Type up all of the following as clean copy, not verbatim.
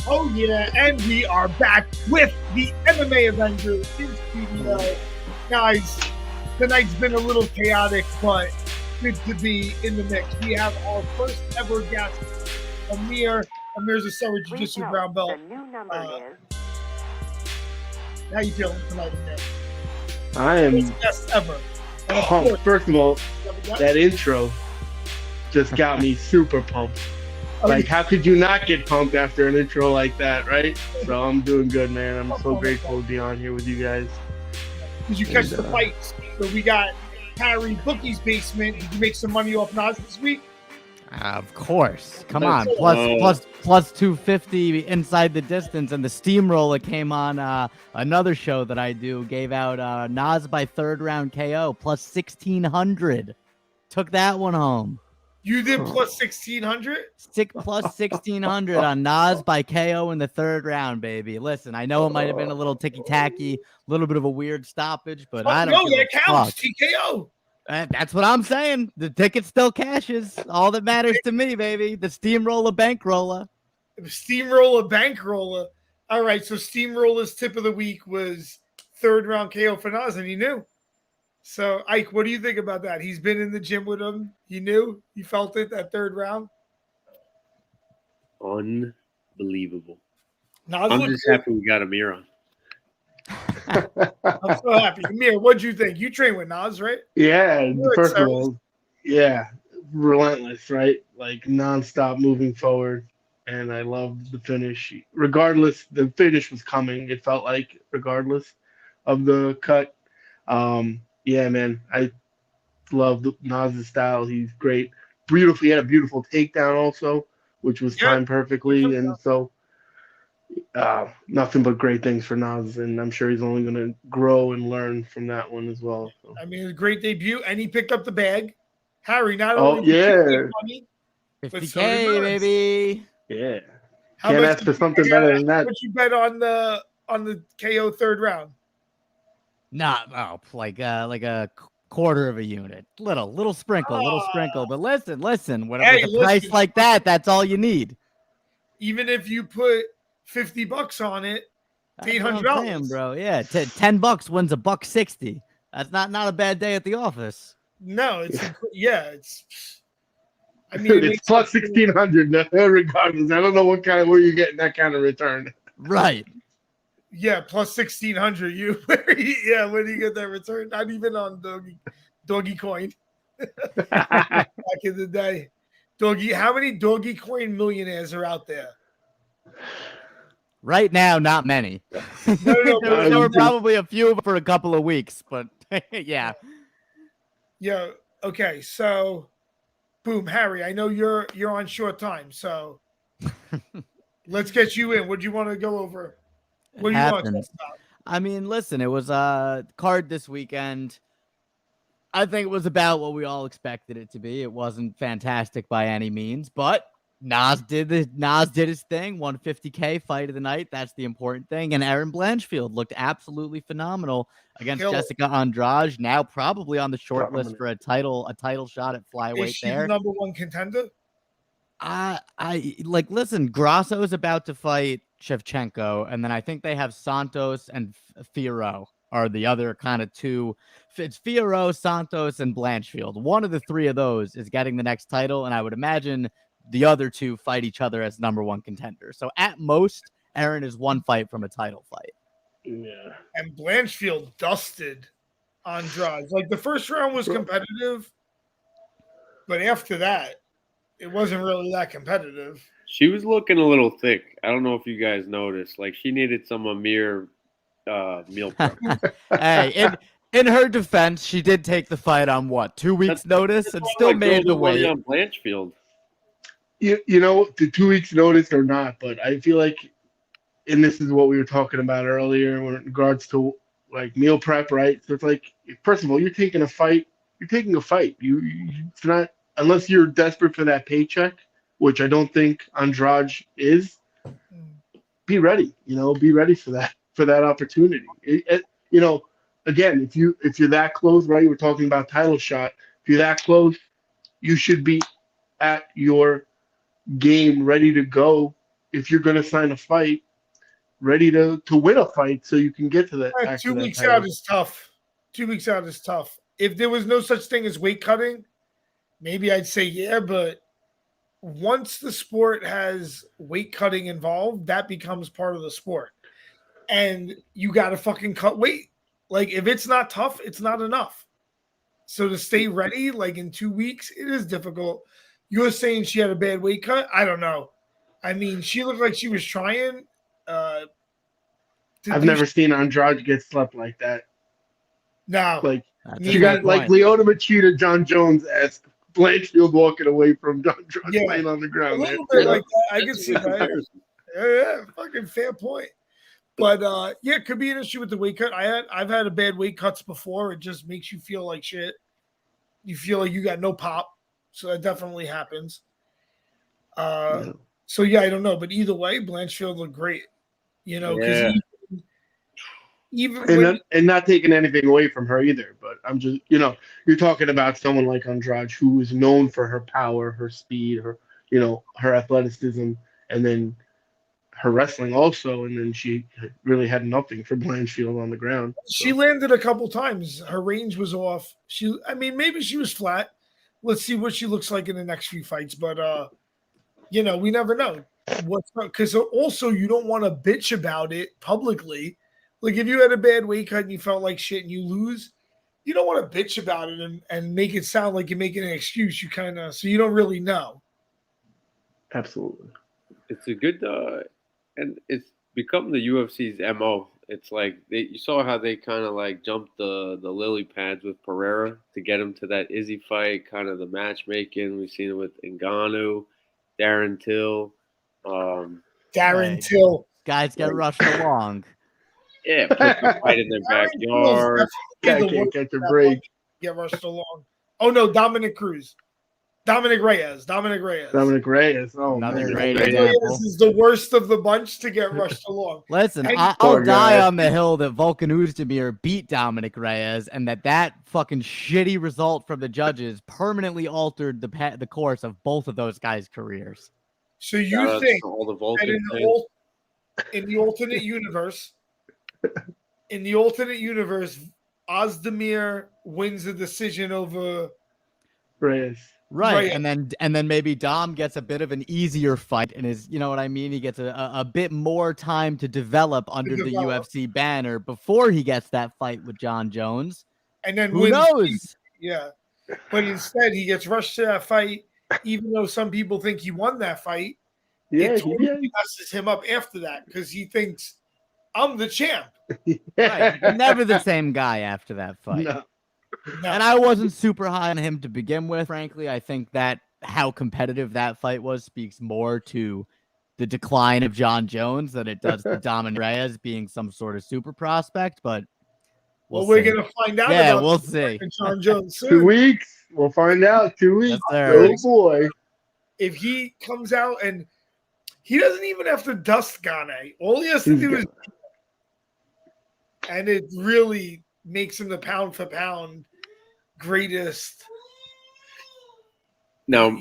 Oh yeah, and we are back with the MMAvengers in studio. Guys, tonight's been a little chaotic, but good to be in the mix. We have our first ever guest, Amir. Amir's a Sarah Jiu-Jitsu brown belt. The new number is. How you feeling tonight, Amir? I am. First guest ever. First of all, that intro just got me super pumped. Like, how could you not get pumped after an intro like that, right? So I'm doing good, man. I'm so grateful to be on here with you guys. Did you catch the fights? So we got Harry Bookie's basement. Did you make some money off Nas this week? Of course. Come on. Plus 250 inside the distance. And the steamroller came on another show that I do. Gave out Nas by third round KO. Plus 1,600. Took that one home. You did plus 1,600? Plus 1,600 on Nas by KO in the third round, baby. Listen, I know it might have been a little ticky-tacky, a little bit of a weird stoppage, but I don't know. That counts, TKO. That's what I'm saying. The ticket still cashes. All that matters to me, baby. The steamroller bankroller. The steamroller bankroller. All right, so Steamroller's tip of the week was third round KO for Nas, and he knew. So, Ike, what do you think about that? He's been in the gym with him. He knew. He felt it that third round. Unbelievable. Nas, I'm just happy we got Amir on. I'm so happy. Amir, what'd you think? You train with Nas, right? Yeah, first of all, yeah, relentless, right? Like nonstop moving forward. And I loved the finish. Regardless, the finish was coming. It felt like, regardless of the cut. Yeah, man, I love Nas's style. He's great. Beautiful. He had a beautiful takedown also, which was timed perfectly. And so nothing but great things for Nas. And I'm sure he's only going to grow and learn from that one as well. So. I mean, a great debut. And he picked up the bag. Harry, not only money, 50K, baby. Yeah. Can't ask for something better than that. What you bet on the KO third round? Like a quarter of a unit. Little sprinkle. But listen. With a price like that, that's all you need. Even if you put $50 on it, $800, bro. Yeah, $10 wins $160. That's not a bad day at the office. No, it's. I mean, it's plus 1,600 regardless. I don't know where you're getting that kind of return. Right. Yeah, plus 1,600. Where do you get that return? Not even on doggy coin. Back in the day, how many doggy coin millionaires are out there? Right now, not many. No, there were probably a few for a couple of weeks, but yeah. Yeah. Okay. So, boom, Harry. I know you're on short time, so let's get you in. What do you want to go over? What do you want to talk about? I mean, listen, it was a card this weekend. I think it was about what we all expected it to be. It wasn't fantastic by any means, but Nas did his thing. 150K fight of the night. That's the important thing. And Erin Blanchfield looked absolutely phenomenal against Jessica Andrade. Now probably on the short list for a title shot at flyweight. Is she the number one contender? Listen, Grasso is about to fight Shevchenko, and then I think they have Santos and Fierro are the other kind of two. It's Fierro, Santos, and Blanchfield. One of the three of those is getting the next title, and I would imagine the other two fight each other as number one contenders. So at most, Erin is one fight from a title fight. Yeah. And Blanchfield dusted Andrade. Like the first round was competitive, but after that, it wasn't really that competitive. She was looking a little thick. I don't know if you guys noticed. Like she needed some Amir meal prep. Hey, in her defense, she did take the fight on 2 weeks notice and still made the weight. On Blanchfield. You know, the 2 weeks notice or not, but I feel like and this is what we were talking about earlier in regards to like meal prep, right? So it's like, first of all, you're taking a fight. You're taking a fight. It's not, unless you're desperate for that paycheck, which I don't think Andrade is. Be ready, be ready for that opportunity. Again, if you're that close, right? We're talking about title shot. If you're that close, you should be at your game, ready to go. If you're going to sign a fight, ready to win a fight, so you can get to that. 2 weeks out is tough. 2 weeks out is tough. If there was no such thing as weight cutting, maybe I'd say yeah, but once the sport has weight cutting involved, that becomes part of the sport. And you got to fucking cut weight. Like, if it's not tough, it's not enough. So to stay ready, like in 2 weeks, it is difficult. You're saying she had a bad weight cut? I don't know. I mean, she looked like she was trying. I've never seen Andrade get slept like that. No. Like, she got like Leona Machida, John Jones-esque. Blanchfield walking away from John Jones laying on the ground. A little bit like that. I can see that. Yeah, fucking fair point. But yeah, it could be an issue with the weight cut. I've had a bad weight cuts before. It just makes you feel like shit. You feel like you got no pop. So that definitely happens. So yeah, I don't know. But either way, Blanchfield looked great. Because even not taking anything away from her either, but I'm just, you're talking about someone like Andrade who is known for her power, her speed, her athleticism, and then her wrestling also, and then she really had nothing for Blanchfield on the ground. So. She landed a couple times. Her range was off. Maybe she was flat. Let's see what she looks like in the next few fights, but we never know. Because also you don't want to bitch about it publicly. Like, if you had a bad weight cut and you felt like shit and you lose, you don't want to bitch about it and make it sound like you're making an excuse. So you don't really know. Absolutely. It's a good, and it's become the UFC's MO. It's like you saw how they kind of like jumped the lily pads with Pereira to get him to that Izzy fight, kind of the matchmaking. We've seen it with Ngannou, Darren Till. Till. Guys get rushed along. Yeah, put the fight in their backyard. Can't catch a break. Get rushed along. Oh no, Dominic Reyes. Oh, Another great Reyes example. is the worst of the bunch to get rushed along. Listen, I'll die on the hill that Volkan Oezdemir beat Dominic Reyes, and that fucking shitty result from the judges permanently altered the course of both of those guys' careers. So you think that in the alternate universe, Oezdemir wins the decision over Reyes. Right. And then maybe Dom gets a bit of an easier fight and is, you know what I mean? He gets a bit more time to develop under the UFC banner before he gets that fight with John Jones. And then who knows? Yeah. But instead he gets rushed to that fight, even though some people think he won that fight. Yeah, it totally messes him up after that because he thinks I'm the champ. Right. Never the same guy after that fight. No. And I wasn't super high on him to begin with, frankly. I think that how competitive that fight was speaks more to the decline of John Jones than it does to Dominic Reyes being some sort of super prospect, but we're going to find out about we'll see. John Jones soon. 2 weeks. We'll find out. 2 weeks. Yes, oh, boy. If he comes out and he doesn't even have to dust Gane. All he has to do is and it really makes him the pound for pound greatest. Now,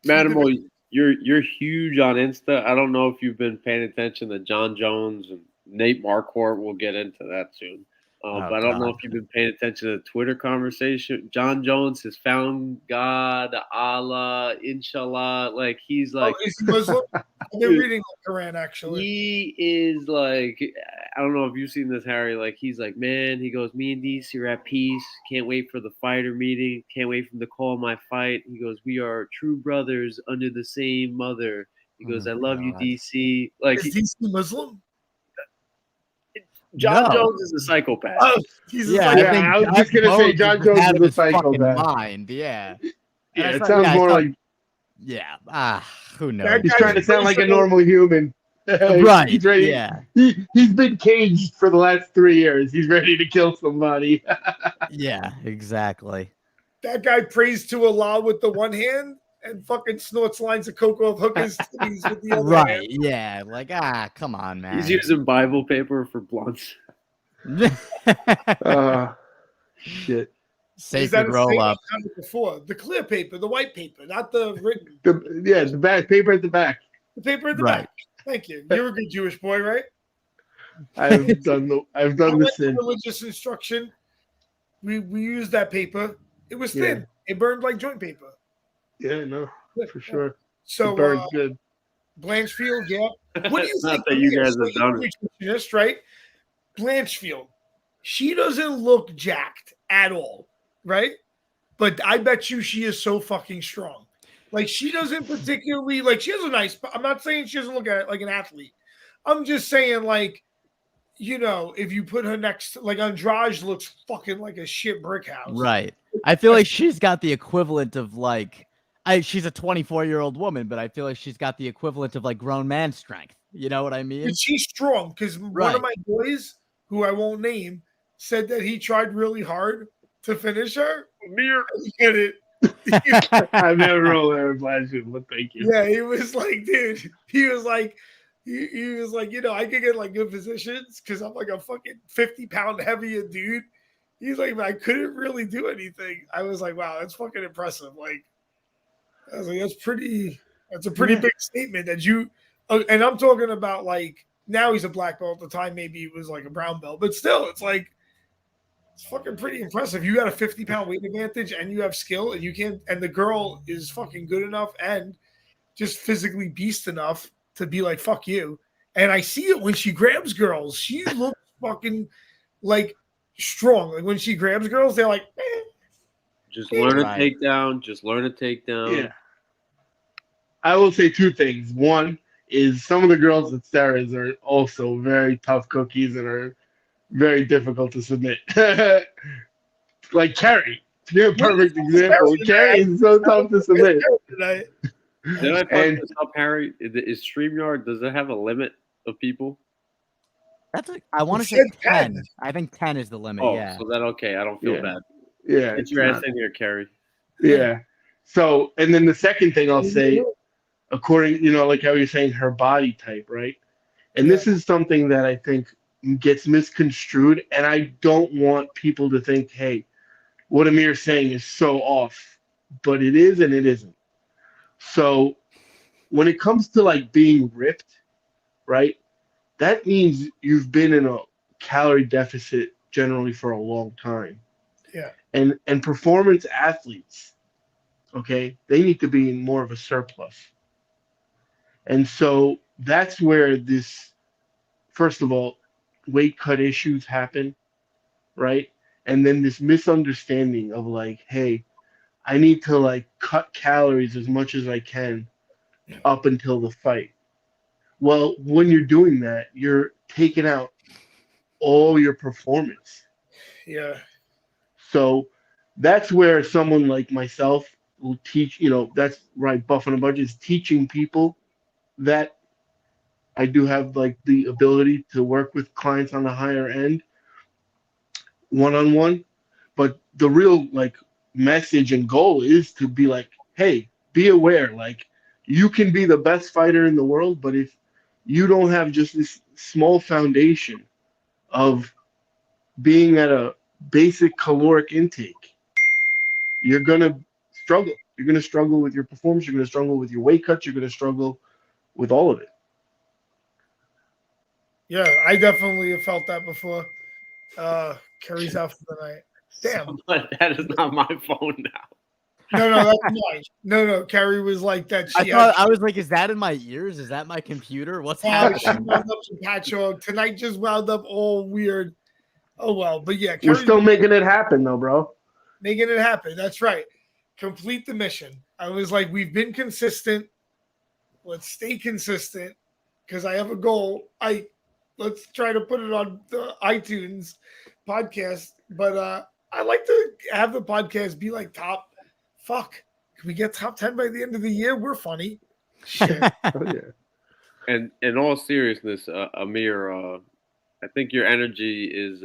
Manimal, you're huge on Insta. I don't know if you've been paying attention to John Jones and Nate Marquardt. We'll get into that soon. But I don't know if you've been paying attention to the Twitter conversation. John Jones has found God, Allah, Inshallah. Like, he's like... is he Muslim? I've been reading the Quran, actually. He is like... I don't know if you've seen this, Harry. Like, he's like, man, he goes, me and DC are at peace. Can't wait for the fighter meeting. Can't wait for him to call my fight. He goes, we are true brothers under the same mother. He goes, I love you, DC. Like, is DC Muslim? John Jones is a psychopath. Oh, I was just going to say John Jones is a psychopath. Mind. Yeah. Yeah, it sounds more like... Yeah. Who knows? He's trying to sound like a normal human. Right. He's ready. Yeah. He's been caged for the last 3 years. He's ready to kill somebody. Yeah, exactly. That guy prays to Allah with the one hand and fucking snorts lines of coke off hookers' titties with the other Right. hand. Yeah. Like, come on, man. He's using Bible paper for blunts. Shit. Sacred roll up. Before the clear paper, the white paper, not the written. The back paper at the back. The paper at the Right. back. Thank you. You're a good Jewish boy, right? I've done the sin. Religious instruction. We used that paper. It was thin. Yeah. It burned like joint paper. Yeah, no, for sure. So it burns good. Blanchfield, yeah. What do you Not think? that you guys have done it. Nutritionist, right? Blanchfield. She doesn't look jacked at all, right? But I bet you she is so fucking strong. Like she doesn't particularly like. She has a nice. I'm not saying she doesn't look at it like an athlete. I'm just saying like, you know, if you put her next, like Andrade looks fucking like a shit brick house. Right. I feel like she's got the equivalent of like, she's a 24-year-old woman, but I feel like she's got the equivalent of like grown man strength. You know what I mean? But she's strong because one of my boys, who I won't name, said that he tried really hard to finish her. Get it. I've never rolled there Blanchfield, but thank you. Yeah, he was like, dude, he was like, you know, I could get like good positions because I'm like a fucking 50-pound heavier dude. He's like, but I couldn't really do anything. I was like, wow, that's fucking impressive. Like, I was like, that's a pretty big statement that you, and I'm talking about like, now he's a black belt. At the time, maybe he was like a brown belt, but still, it's like, it's fucking pretty impressive. You got a 50-pound weight advantage and you have skill and you can, and the girl is fucking good enough and just physically beast enough to be like, fuck you. And I see it when she grabs girls. She looks fucking like strong. Like when she grabs girls, they're like, eh. Just learn a takedown. Just learn a takedown. Yeah. I will say 2 things. One is some of the girls at Sarah's are also very tough cookies and are very difficult to submit. Like Carrie. You're a perfect example. Carrie is so tough to submit. Did I fuck this up, Harry? Is StreamYard, does it have a limit of people? I want to say 10. I think 10 is the limit. Oh, yeah. so that okay. I don't feel bad. Yeah. Get your ass in here, Carrie. Yeah. So, and then the second thing I'll say, according, you know, like how you're saying her body type, right? And this is something that I think gets misconstrued. And I don't want people to think, hey, what Amir's saying is so off. But it is and it isn't. So when it comes to like being ripped, right, that means you've been in a calorie deficit generally for a long time. Yeah. And performance athletes, okay, they need to be in more of a surplus. And so that's where this, first of all, weight cut issues happen, right? And then this misunderstanding of like, hey, I need to like cut calories as much as I can up until the fight. Well, when you're doing that, you're taking out all your performance. Yeah. So that's where someone like myself will teach, you know, that's right, Buff on a Budget is teaching people that I do have like the ability to work with clients on the higher end one-on-one. But the real like message and goal is to be like, hey, be aware, like you can be the best fighter in the world, but if you don't have just this small foundation of being at a basic caloric intake, you're gonna struggle. You're gonna struggle with your performance, you're gonna struggle with your weight cuts, you're gonna struggle with all of it. Yeah, I definitely have felt that before. Carrie's out for the night. Damn. That is not my phone now. No, that's mine. No, Carrie was like that. I was like, is that in my ears? Is that my computer? What's happening? She wound up some patch on. Tonight just wound up all weird. Oh, well. But yeah. We're still making it happen, though, bro. Making it happen. That's right. Complete the mission. I was like, we've been consistent. Let's stay consistent because I have a goal. Let's try to put it on the iTunes podcast. But I like to have the podcast be like top. Fuck. Can we get top 10 by the end of the year? We're funny. Shit. Oh, yeah. And in all seriousness, Amir, I think your energy is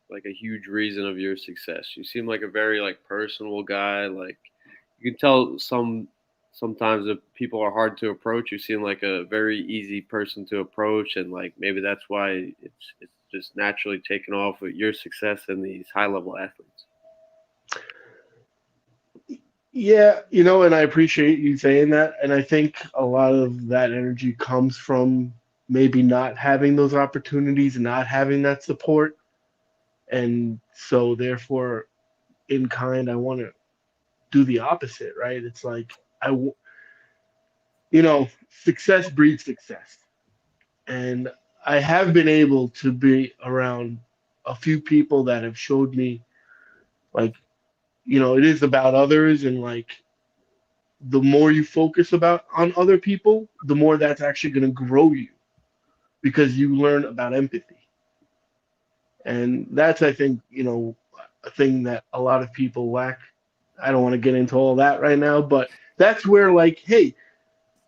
like a huge reason of your success. You seem like a very like personal guy. Like you can tell sometimes if people are hard to approach, you seem like a very easy person to approach, and like maybe that's why it's just naturally taken off with your success and these high level athletes. Yeah, and I appreciate you saying that. And I think a lot of that energy comes from maybe not having those opportunities and not having that support. And so, therefore, in kind, I want to do the opposite, right? It's like, success breeds success. And I have been able to be around a few people that have showed me, like, it is about others, and like, the more you focus on other people, the more that's actually going to grow you because you learn about empathy. And that's, I think, a thing that a lot of people lack. I don't want to get into all that right now, but that's where, like, hey,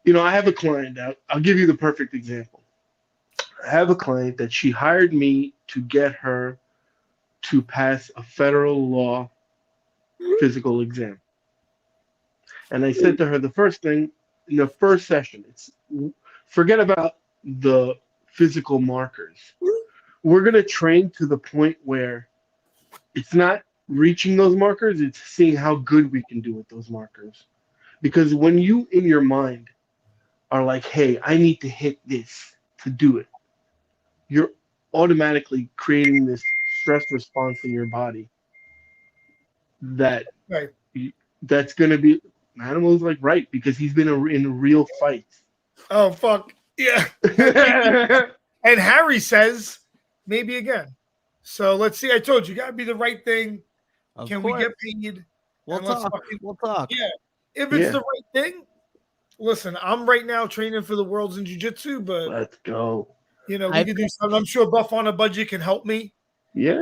I have a client. I'll give you the perfect example. I have a client that she hired me to get her to pass a federal law physical exam. And I said to her, the first thing in the first session, it's forget about the physical markers. We're going to train to the point where it's not reaching those markers, it's seeing how good we can do with those markers. Because when you, in your mind, are like, hey, I need to hit this to do it, you're automatically creating this stress response in your body that's going to be. Animal's like, right, because he's been in real fights. Oh, fuck. Yeah. And Harry says, maybe again. So let's see. I told you, got to be the right thing. Can we get paid? We'll talk. We'll talk. Yeah. If it's the right thing, listen, I'm right now training for the Worlds in Jiu-Jitsu, but let's go. We can do something. I'm sure Buff on a Budget can help me. Yeah.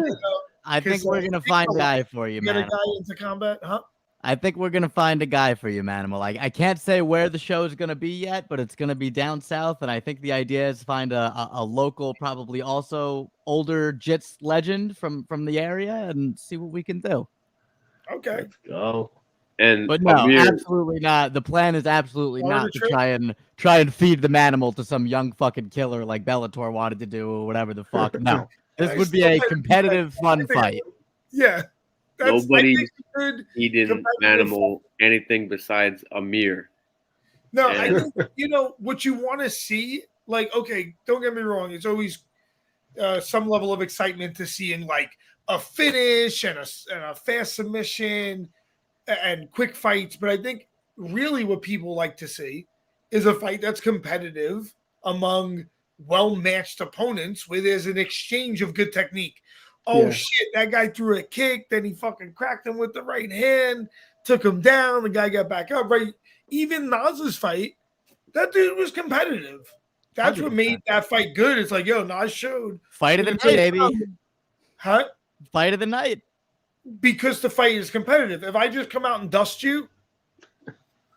I think we're going to find a guy for you, man. Get a guy into combat, huh? I think we're going to find a guy for you, Manimal. I can't say where the show is going to be yet, but it's going to be down south. And I think the idea is to find a local, probably also older Jits legend from the area and see what we can do. Okay. Let's go. But no, absolutely not. The plan is absolutely not to try and feed the Manimal to some young fucking killer like Bellator wanted to do or whatever the fuck. No, this would be a competitive, fun fight. Yeah. Nobody's eating Manimal anything besides Amir. No, I think, what you want to see, like, okay, don't get me wrong. It's always some level of excitement to see in like a finish and a fast submission and quick fights. But I think really what people like to see is a fight that's competitive among well-matched opponents where there's an exchange of good technique. Oh, shit, that guy threw a kick, then he fucking cracked him with the right hand, took him down, the guy got back up, right? Even Nas's fight, that dude was competitive. That's 100%. What made that fight good. It's like, yo, Nas showed. Fight of the night, baby. Huh? Fight of the night. Because the fight is competitive. If I just come out and dust you,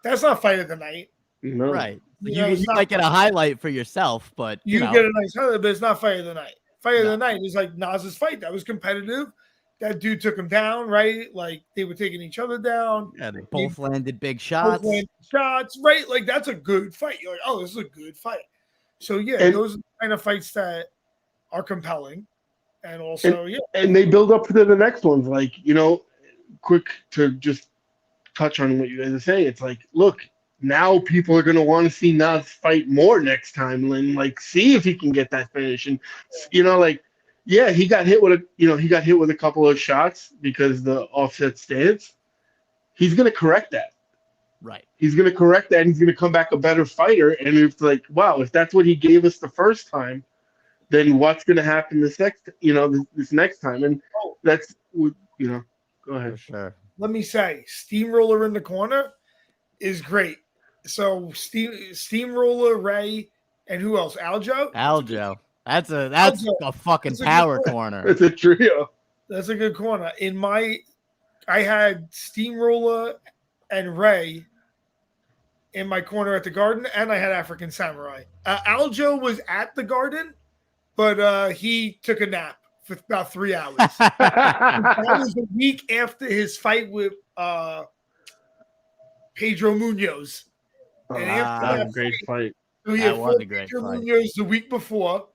that's not fight of the night. No. Right. You might get a highlight for yourself, but you get a nice highlight, but it's not fight of the night. Fight of the night is like Nas's fight. That was competitive. That dude took him down, right? Like they were taking each other down. Yeah, they both landed big shots. Right? Like that's a good fight. You're like, oh, this is a good fight. So yeah, those are the kind of fights that are compelling. And also, and they build up to the next ones. Like, quick to just touch on what you guys are saying. It's like, look, now people are going to want to see Nas fight more next time and like see if he can get that finish. And he got hit with a couple of shots because the offset stance. He's going to correct that. Right. He's going to correct that and he's going to come back a better fighter. And it's like, wow, if that's what he gave us the first time, then what's going to happen this next time? And that's, go ahead. For sure. Let me say, Steamroller in the corner is great. So Steamroller, Ray, and who else? Aljo? That's a fucking power corner. It's a trio. That's a good corner. I had Steamroller and Ray in my corner at the Garden, and I had African Samurai. Aljo was at the Garden, but he took a nap for about 3 hours. That was a week after his fight with Pedro Munoz. And after that was a great fight. So he That had was a great Pedro fight. Munoz the week before,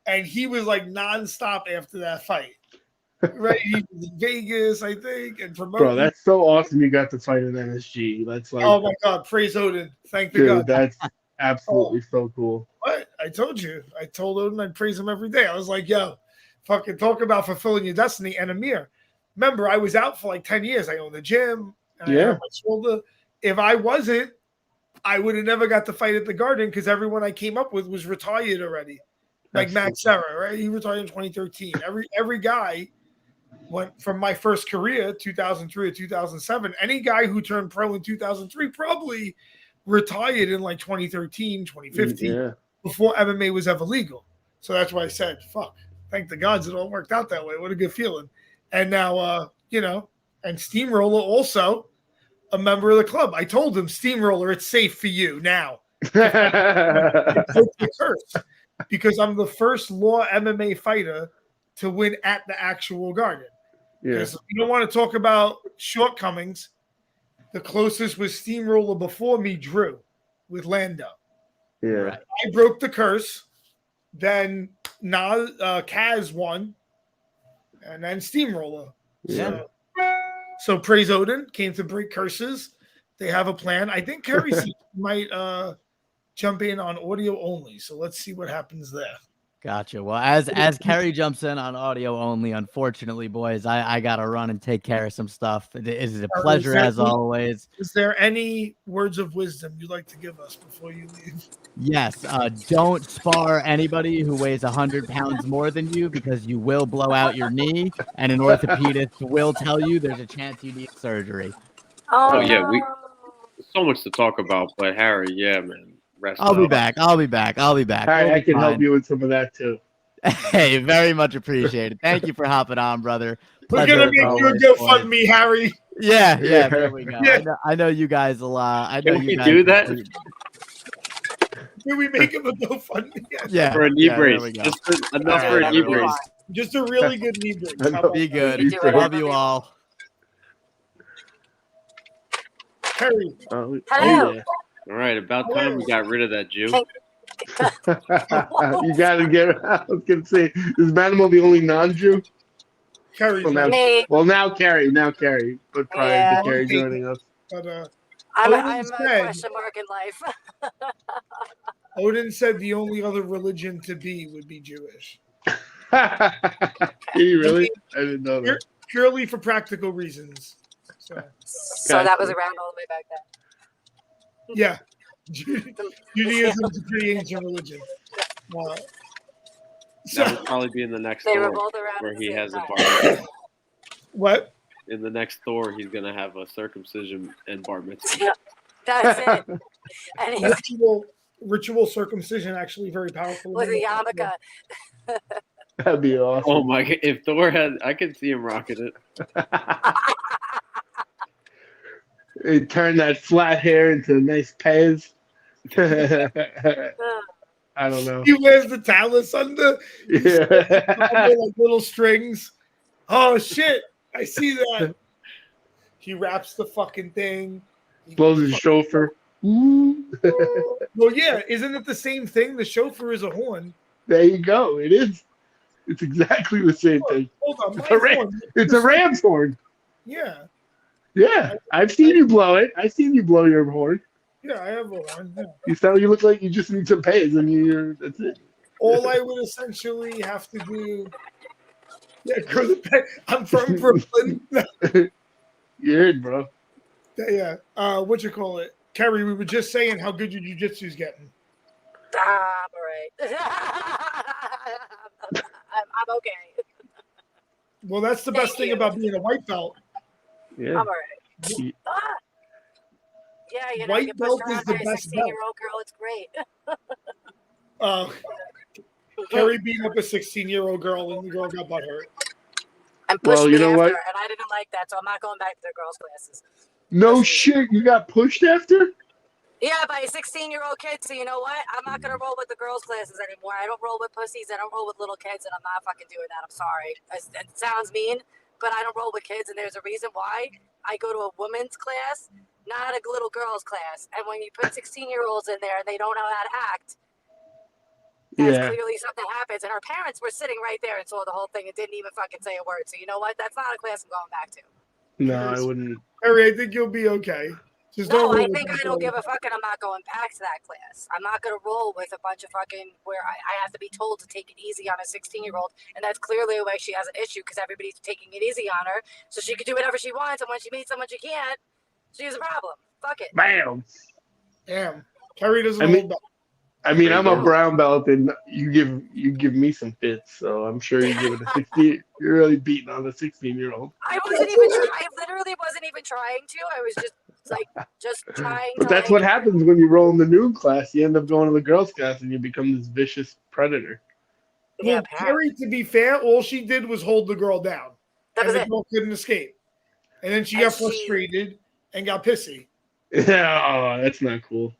and he was like nonstop after that fight. Right? He was in Vegas, I think, and promoting. Bro, that's so awesome you got to fight in MSG. That's like, oh my God, praise Odin. Thank the dude, God. that's absolutely so cool. What? I told you. I told Odin I'd praise him every day. I was like, yo, fucking talk about fulfilling your destiny and Amir. Remember, I was out for like 10 years. I owned the gym. And I hurt my shoulder. If I wasn't, I would have never got to fight at the Garden because everyone I came up with was retired already. Like Max Serra, right? He retired in 2013. Every guy went from my first career, 2003 to 2007. Any guy who turned pro in 2003 probably retired in like 2013, 2015, before MMA was ever legal. So that's why I said, fuck, thank the gods it all worked out that way. What a good feeling. And now, and Steamroller also a member of the club. I told him, Steamroller, it's safe for you now. The curse, because I'm the first law MMA fighter to win at the actual Garden. Because you don't want to talk about shortcomings. The closest was Steamroller before me, Drew, with Lando. Yeah. I broke the curse. Then Kaz won. And then Steamroller. Yeah. So praise Odin came to break curses. They have a plan. I think Kerry might jump in on audio only. So let's see what happens there. Gotcha. Well, as Kerry jumps in on audio only, unfortunately, boys, I gotta run and take care of some stuff. It is a pleasure as always. Is there any words of wisdom you'd like to give us before you leave? Yes. Don't spar anybody who weighs 100 pounds more than you because you will blow out your knee, and an orthopedist will tell you there's a chance you need surgery. Oh yeah, so much to talk about, but Harry, yeah, man. I'll be back. I'll be back. I can help you with some of that too. Hey, very much appreciated. Thank you for hopping on, brother. We're gonna make you a GoFundMe, Harry. Yeah, there we go. Yeah. I know you guys a lot. I know Can you guys do that. Can we make him a GoFundMe? Yeah, for a knee brace. Just enough for a knee brace. Just a really good knee brace. Be good. Love you all. Harry. Hello. All right, about time we got rid of that Jew. You gotta get. I was gonna say, is Manimal the only non-Jew? Carrie. Now Carrie. But prior to Carrie joining us, but I'm a question mark in life. Odin said the only other religion to be would be Jewish. Did he really? I didn't know that. Purely for practical reasons. So that was around all the way back then. Yeah, Judaism is a pretty ancient religion. That would probably be in the next They were Thor, both around where at the he same has a time. bar mitzvah. What? In the next Thor, he's gonna have a circumcision and bar mitzvah. Yeah, that's it. And Ritual circumcision actually very powerful. with a yarmulke. That'd be awesome. Oh my god! If Thor had, I could see him rocking it. It turned that flat hair into a nice pez. I don't know. He wears the talus under, under like little strings. Oh shit! I see that. He wraps the fucking thing. Blows his chauffeur. Well, yeah, isn't it the same thing? The chauffeur is a horn. There you go. It is. It's exactly the same thing. Hold on, it's a ram's horn. Yeah. Yeah, I've seen you blow it. I've seen you blow your horn. Yeah, I have a horn. Yeah. You look like you just need some pays, and that's it. All I would essentially have to do. Yeah, grow the pay. I'm from Brooklyn. You heard, bro. Yeah. What you call it, Kerry? We were just saying how good your jiu-jitsu's getting. I'm all right. I'm okay. Well, that's the best thing about being a white belt. Yeah. I'm all right. Yeah, you know, White you belt push is the around best a 16-year-old girl. It's great. Kerry beat up a 16-year-old girl, and the girl got butthurt. And pushed you me know after, what? and I didn't like that, so I'm not going back to the girls' classes. No shit. You got pushed after? Yeah, by a 16-year-old kid. So you know what? I'm not gonna roll with the girls' classes anymore. I don't roll with pussies. I don't roll with little kids, and I'm not fucking doing that. I'm sorry. It sounds mean, but I don't roll with kids, and there's a reason why. I go to a women's class, not a little girls' class. And when you put 16-year-olds in there and they don't know how to act, that's clearly something happens. And our parents were sitting right there and saw the whole thing and didn't even fucking say a word. So you know what? That's not a class I'm going back to. No, I wouldn't. Harry, I think you'll be okay. Just No, don't I think I don't give a fuck, and I'm not going back to that class. I'm not going to roll with a bunch of fucking where I have to be told to take it easy on a 16-year-old, and that's clearly why she has an issue because everybody's taking it easy on her, so she can do whatever she wants, and when she meets someone she can't, she has a problem. Fuck it. Bam. Damn. Harry doesn't hold back. I mean, I'm a brown belt, and you give me some fits, so I'm sure you give it a 16. You're really beating on the 16-year-old. I wasn't even. I literally wasn't even trying to. I was just trying. But that's what happens when you roll in the noon class. You end up going to the girls' class, and you become this vicious predator. Yeah, well, Carrie, to be fair, all she did was hold the girl down. That was and the girl couldn't escape. And then she got frustrated and got pissy. Yeah, that's not cool.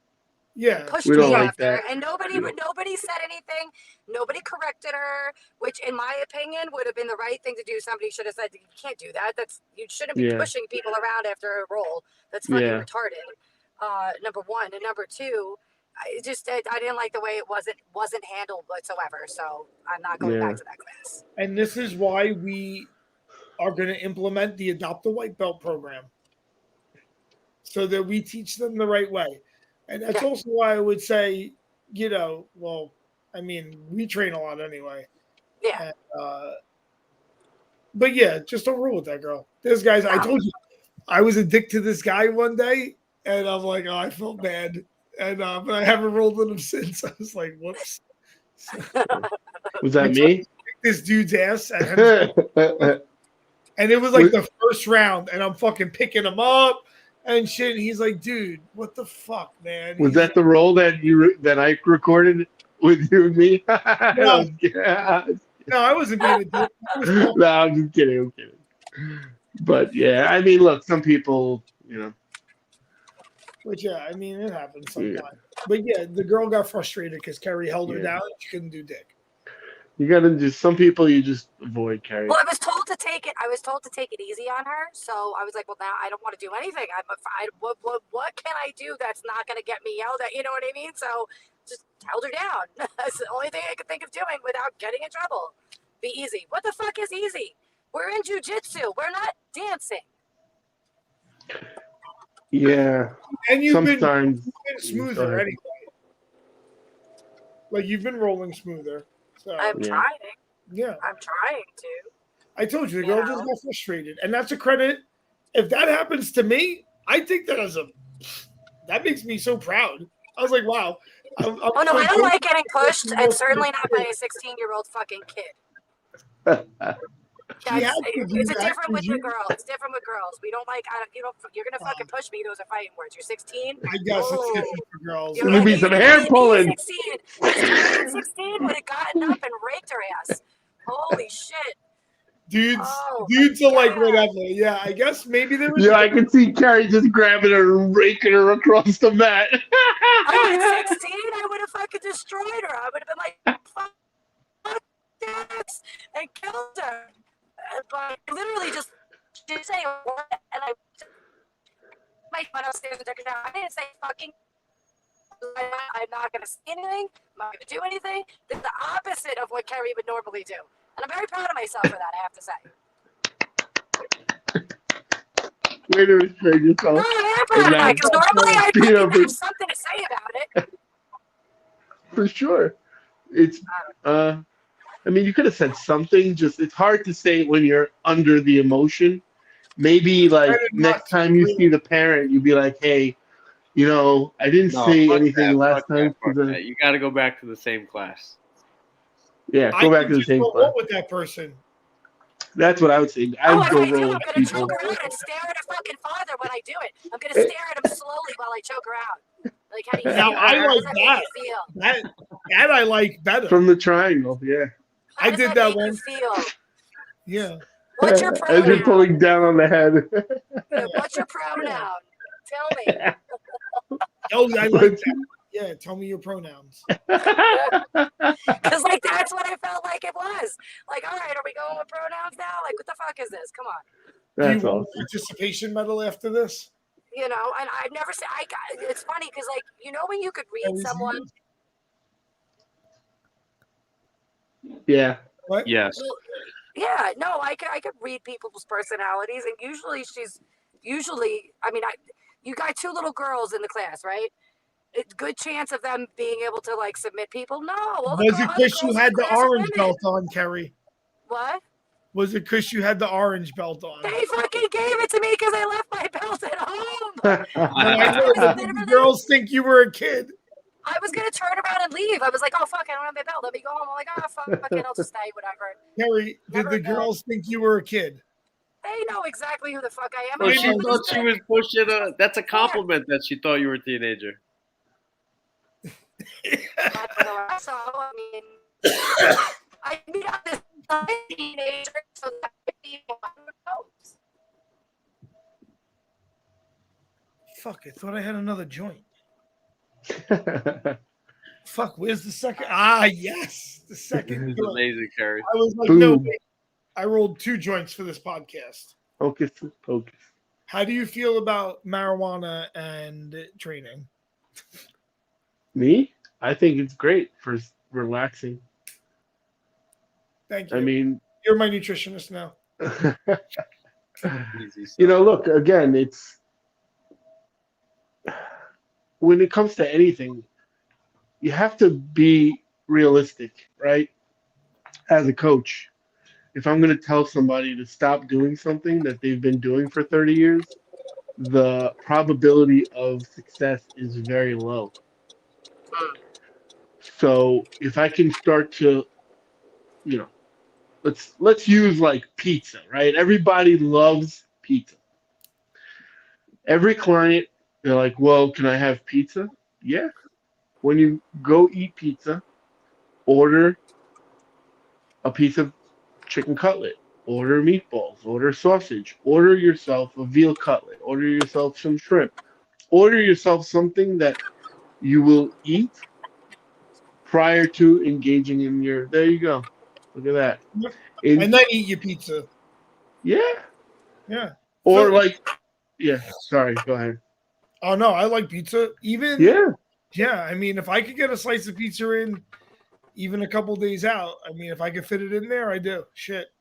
Yeah, pushed we don't me like after, that. and nobody said anything. Nobody corrected her, which, in my opinion, would have been the right thing to do. Somebody should have said, "You can't do that. You shouldn't be pushing people around after a roll. That's fucking retarded." Number one, and number two, I didn't like the way it wasn't handled whatsoever. So I'm not going back to that class. And this is why we are going to implement the Adopt a White Belt program, so that we teach them the right way. And that's also why I would say, I mean, we train a lot anyway. Yeah. And, but yeah, just don't rule with that girl. This guy's, I told you, I was a dick to this guy one day, and I'm like, oh, I felt bad. And but I haven't rolled with him since. I was like, whoops. Was that me? This dude's ass at him. And it was like the first round, and I'm fucking picking him up and shit. And he's like, dude, what the fuck, man? Was that the role that I recorded with you and me? No, I wasn't being a dick. No, I'm just kidding. I'm kidding. But yeah, I mean, look, some people, Which, I mean, it happens sometimes. Yeah. But yeah, the girl got frustrated because Carrie held her down and she couldn't do dick. You gotta just, some people you just avoid Carrie. Well, I was told to take it easy on her. So I was like, well, now I don't want to do anything. What can I do that's not going to get me yelled at? You know what I mean? So just held her down. That's the only thing I could think of doing without getting in trouble. Be easy. What the fuck is easy? We're in jiu-jitsu. We're not dancing. Yeah. And you've sometimes been smoother anyway. Like, you've been rolling smoother. So I'm trying. Yeah. I'm trying to. I told you, the girl just got frustrated. And that's a credit. If that happens to me, I think that makes me so proud. I was like, wow. No, I don't like getting pushed, and certainly not by a 16-year-old fucking kid. It's different with the girls. It's different with girls. We don't like. You're gonna fucking push me. Those are fighting words. You're 16. I guess it's different for girls. There's gonna be some hair pulling. 16 would have gotten up and raked her ass. Holy shit. Dudes are like whatever. Yeah, I guess maybe there was. Yeah, I can see Carrie just grabbing her and raking her across the mat. At 16, I would have fucking destroyed her. I would have been like, fuck this, and killed her. But literally just say what, and I went upstairs and took it down. I didn't say fucking. I'm not going to say anything. I'm not going to do anything. It's the opposite of what Carrie would normally do. And I'm very proud of myself for that, I have to say. Way to restrain yourself. No, I am proud of that, because normally I have something to say about it. For sure. It's, I mean, you could have said something. Just it's hard to say when you're under the emotion. Maybe like next time you see the parent, you'd be like, "Hey, I didn't say anything last time." You got to go back to the same class. Yeah, go back to the same class. With that person. That's what I would say. I would go roll with I'm gonna people. choke her out and stare at her fucking father when I do it. I'm gonna stare at him slowly while I choke her out. Like, how do you feel? Now I like that. That I like better. From the triangle, yeah. I did that one. Feel? Yeah. What's your pronoun? As you're pulling down on the head. What's your pronoun? Tell me. Oh, I like that. Yeah, tell me your pronouns. Because like that's what I felt like it was. Like, all right, are we going with pronouns now? Like, what the fuck is this? Come on. Do you That's want awesome. a participation medal after this? You know, and I've never seen. It's funny because like when you could read someone. Yeah. What? Yes. Well, yeah, no, I could read people's personalities, and usually, I mean, you got two little girls in the class, right? It's good chance of them being able to like submit people. No, all the Was it other because girls you in had the class are orange women. belt on, Kerry? What? Was it because you had the orange belt on? They fucking gave it to me because I left my belt at home. No, I know, but the girls think you were a kid. I was gonna turn around and leave. I was like, "Oh fuck, I don't have my belt. Let me go home." I'm like, "Oh fuck, I'll just stay, whatever." Kerry, did the girls think you were a kid? They know exactly who the fuck I am. Well, I she know thought this she was pushing a. That's a compliment that she thought you were a teenager. So I mean, I meet up this teenager, so that could be who knows. Fuck, I thought I had another joint. Fuck, where's the second? Ah, yes, the second It's joint. amazing, Kerry. I was like, Boom. no, wait. I rolled 2 joints for this podcast. Focus. How do you feel about marijuana and training? Me? I think it's great for relaxing. Thank you. I mean, You're my nutritionist now. Easy stuff. you know, look, again, it's when it comes to anything, you have to be realistic, right? As a coach, if I'm going to tell somebody to stop doing something that they've been doing for 30 years, the probability of success is very low. So if I can start to, you know, let's use like pizza, right? Everybody loves pizza. Every client, they're like, well, can I have pizza? Yeah. When you go eat pizza, order a piece of chicken cutlet, order meatballs, order sausage, order yourself a veal cutlet, order yourself some shrimp, order yourself something that you will eat prior to engaging in your. There you go. Look at that. And then eat your pizza. Yeah. Yeah. Or So- like, yeah. Sorry. Go ahead. Oh no, I like pizza. Even Yeah. I mean, if I could get a slice of pizza in, even a couple days out, I mean, if I could fit it in there, I do. Shit.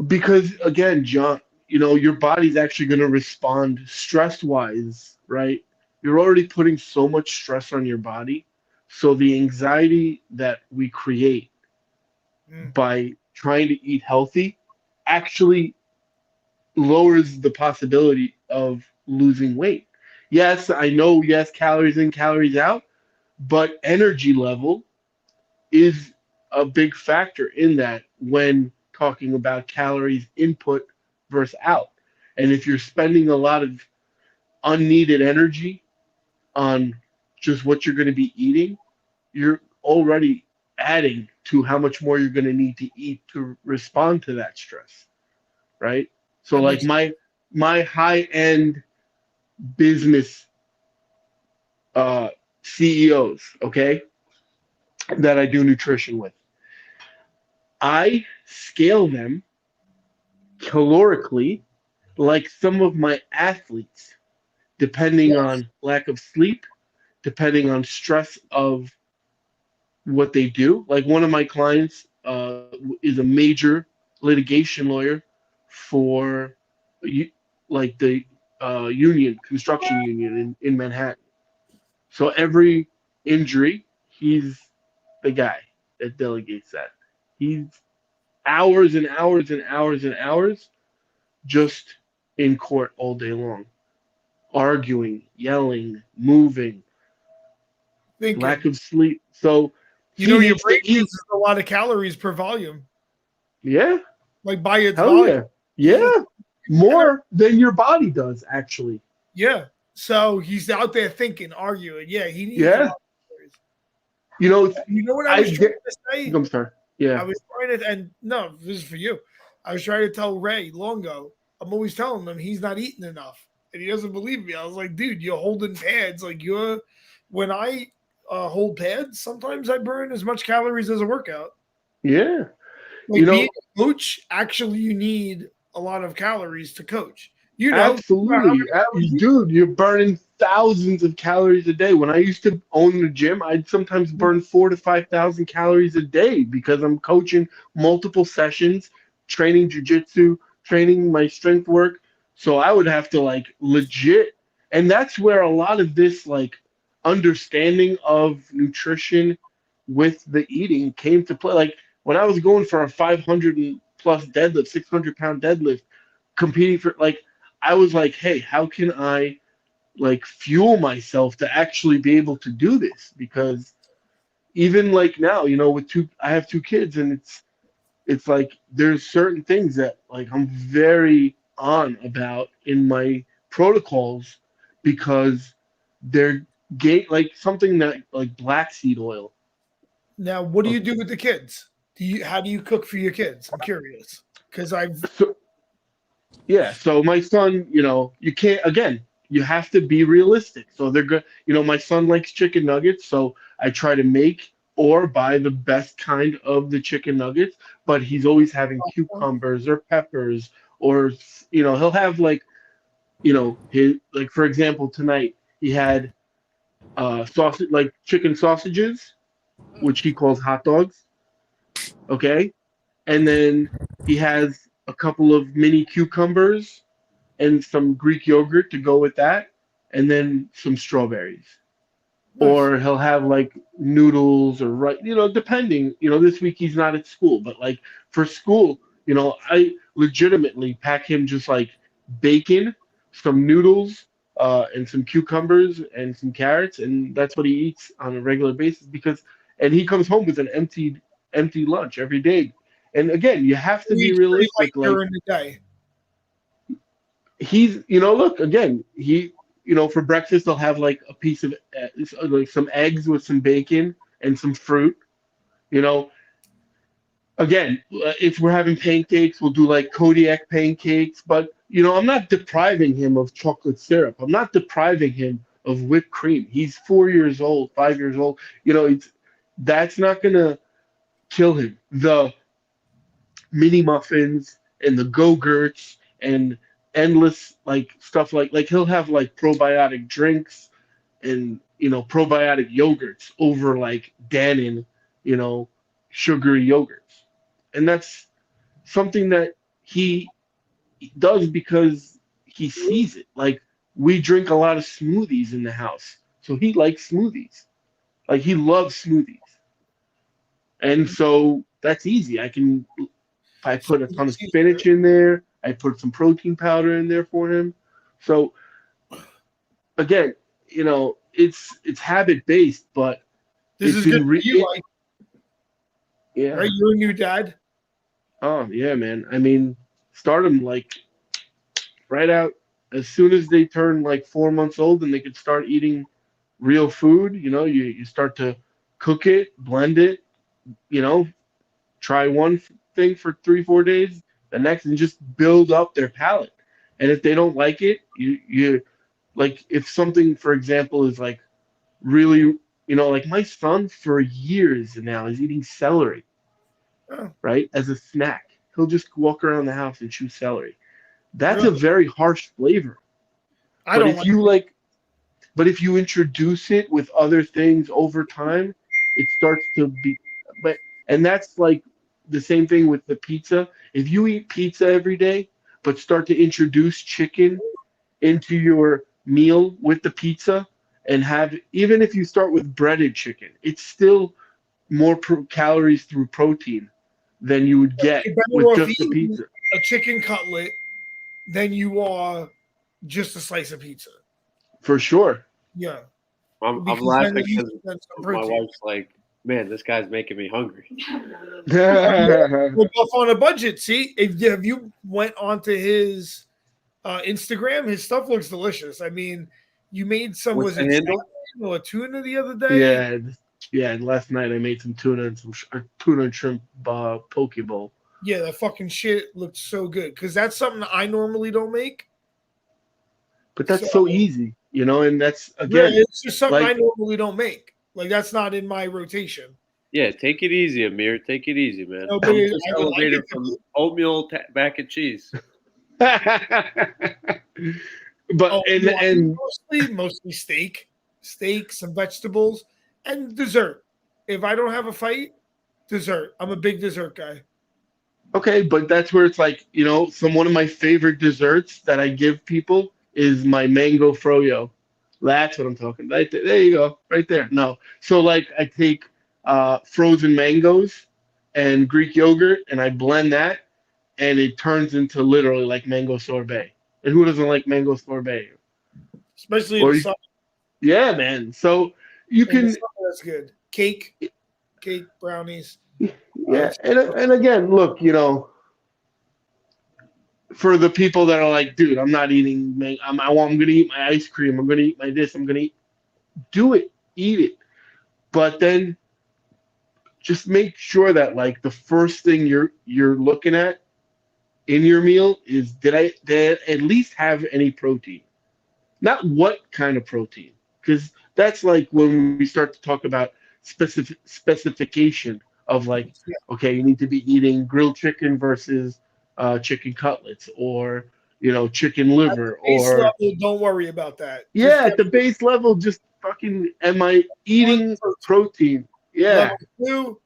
Because again, John, you know, your body's actually going to respond stress wise, right? You're already putting so much stress on your body. So the anxiety that we create by trying to eat healthy actually lowers the possibility of losing weight. Yes, I know, yes, calories in, calories out, but energy level is a big factor in that when talking about calories input versus out. And if you're spending a lot of unneeded energy on just what you're going to be eating, you're already adding to how much more you're going to need to eat to respond to that stress, right? So like my high-end business CEOs, okay, that I do nutrition with, I scale them calorically like some of my athletes, depending on lack of sleep, depending on stress of what they do. Like one of my clients is a major litigation lawyer for like the construction union in Manhattan. So every injury, he's the guy that delegates that. He's hours and hours and hours and hours just in court all day long, arguing, yelling, moving, lack of sleep. So your brain uses a lot of calories per volume. Yeah. Like by its Hell volume. Yeah. More than your body does, actually. Yeah. So he's out there thinking, arguing. Yeah, he needs Yeah. You know what I was trying to say? I'm sorry. Yeah. I was trying to, and no, this is for you. I was trying to tell Ray Longo, I'm always telling him he's not eating enough. And he doesn't believe me. I was like, dude, you're holding pads. Like when I hold pads, sometimes I burn as much calories as a workout. Yeah. Like being a coach, actually, you need a lot of calories to coach. Absolutely. Dude, you're burning thousands of calories a day. When I used to own the gym, I'd sometimes burn 4,000 to 5,000 calories a day because I'm coaching multiple sessions, training jujitsu, training my strength work. So I would have to like legit, and that's where a lot of this like understanding of nutrition with the eating came to play. Like when I was going for a 500 plus deadlift, 600-pound deadlift, competing for like I was like, hey, how can I like fuel myself to actually be able to do this? Because even like now, I have two kids, and it's like there's certain things that like I'm very on about in my protocols because they're like something that like black seed oil. Now, what do you do with the kids? How do you cook for your kids? I'm curious because So my son, you can't, again, you have to be realistic. So they're good. My son likes chicken nuggets, so I try to make or buy the best kind of the chicken nuggets, but he's always having cucumbers or peppers or, he'll have like, his, like, for example, tonight he had sausage, like chicken sausages, which he calls hot dogs. Okay. And then he has a couple of mini cucumbers and some Greek yogurt to go with that, and then some strawberries. Nice. Or he'll have like noodles or depending. This week he's not at school, but like for school, I legitimately pack him just like bacon, some noodles, and some cucumbers and some carrots, and that's what he eats on a regular basis and he comes home with an empty lunch every day. And again, you have to be realistic. Like during the day. He's, look, again, for breakfast, they'll have like a piece of like some eggs with some bacon and some fruit. Again, if we're having pancakes, we'll do like Kodiak pancakes. But, I'm not depriving him of chocolate syrup. I'm not depriving him of whipped cream. He's 4 years old, 5 years old. That's not going to kill him. The mini muffins and the Go-Gurts and endless like stuff like he'll have like probiotic drinks and probiotic yogurts over like Dannon, sugary yogurts. And that's something that he does because he sees it. Like we drink a lot of smoothies in the house. So he likes smoothies. Like he loves smoothies. And so that's easy. I put a ton of spinach in there. I put some protein powder in there for him. So again, it's habit based, but this is good for you. Yeah. Right, you and your dad. Oh yeah, man. I mean, start them like right out as soon as they turn like 4 months old, and they could start eating real food. You start to cook it, blend it. Try one thing for 3-4 days, the next, and just build up their palate. And if they don't like it, you like if something, for example, is like really, like my son for years now is eating celery, right, as a snack. He'll just walk around the house and chew celery. That's a very harsh flavor. But if you introduce it with other things over time, it starts to be. And that's like the same thing with the pizza. If you eat pizza every day, but start to introduce chicken into your meal with the pizza, and even if you start with breaded chicken, it's still more calories through protein than you would get with just the pizza. A chicken cutlet than you are just a slice of pizza. For sure. Yeah. I'm laughing because my wife's like, man, this guy's making me hungry. We're both on a budget. See, if you went onto his Instagram, his stuff looks delicious. I mean, you made some What's the handle? Or tuna the other day. Yeah. Last night I made some tuna and some tuna and shrimp poke bowl. Yeah, that fucking shit looks so good because that's something I normally don't make. But that's so easy. And that's Yeah, again, it's just something I like, normally don't make. Like that's not in my rotation. Yeah, take it easy, Amir. Take it easy, man. No, but I'm I just would like elevated it to from be. oatmeal mac and cheese. but Oh, and no, I eat and mostly steak, some vegetables, and dessert. If I don't have a fight, dessert. I'm a big dessert guy. okay, but that's where it's like, one of my favorite desserts that I give people is my mango froyo. That's what I'm talking. Right there, there you go, right there. No, so like I take frozen mangoes and Greek yogurt, and I blend that, and it turns into literally like mango sorbet. And who doesn't like mango sorbet? Especially in Or the you, summer. yeah, man. So you In the can, summer, that's good. Cake, brownies. yeah, and again, look, for the people that are like, dude, I'm not eating. I'm gonna eat my ice cream. I'm gonna eat my this. I'm gonna eat. Do it, eat it. But then just make sure that like the first thing you're looking at in your meal is did I at least have any protein? Not what kind of protein, because that's like when we start to talk about specification of like, okay, you need to be eating grilled chicken versus chicken cutlets, or chicken At the liver, base or level, don't worry about that. Just yeah, get at the base level, just fucking, am I one eating protein. protein? Yeah, Level 2,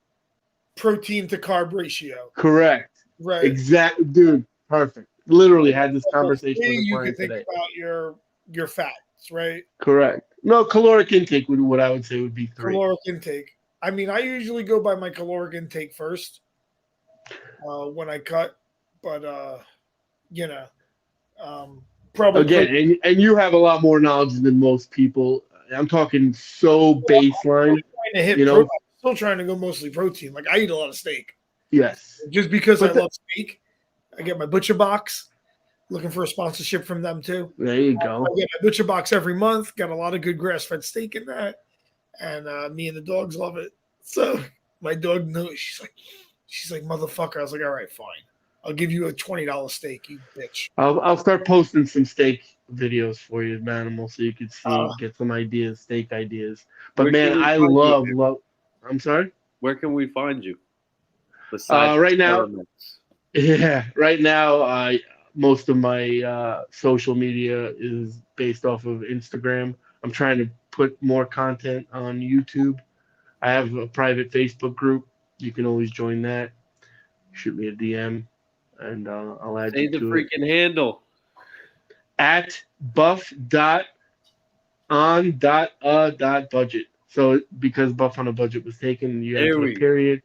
protein to carb ratio. correct. Right. Exact, dude, perfect. Literally had this Level conversation 3, with a you can client think today. about your fats, right? Correct. No, caloric intake would what I would say would be 3. Caloric intake. I mean, I usually go by my caloric intake first when I cut, but you know, probably Again, and you have a lot more knowledge than most people. I'm talking so baseline, trying to hit you protein. know. I'm still trying to go mostly protein. Like I eat a lot of steak Yes, just because I but love steak. I get my butcher box. Looking for a sponsorship from them too. there you I go. get my butcher box every month. Got a lot of good grass fed steak in that, and me and the dogs love it. So my dog knows. She's like, motherfucker. I was like, all right, fine. I'll give you a $20 steak, you bitch. I'll start posting some steak videos for you, Manimal, so you can see, Uh, get some ideas, steak ideas. But Where man, can we I find you, love Amir? love. I'm sorry. Where can we find you? Besides Right now, elements. yeah, right now, most of my social media is based off of Instagram. I'm trying to put more content on YouTube. I have a private Facebook group. You can always join that. Shoot me a DM, and I'll add Say you the to it. freaking handle. At buff.on.budget. So because buff on a budget was taken, you got to There put a we go.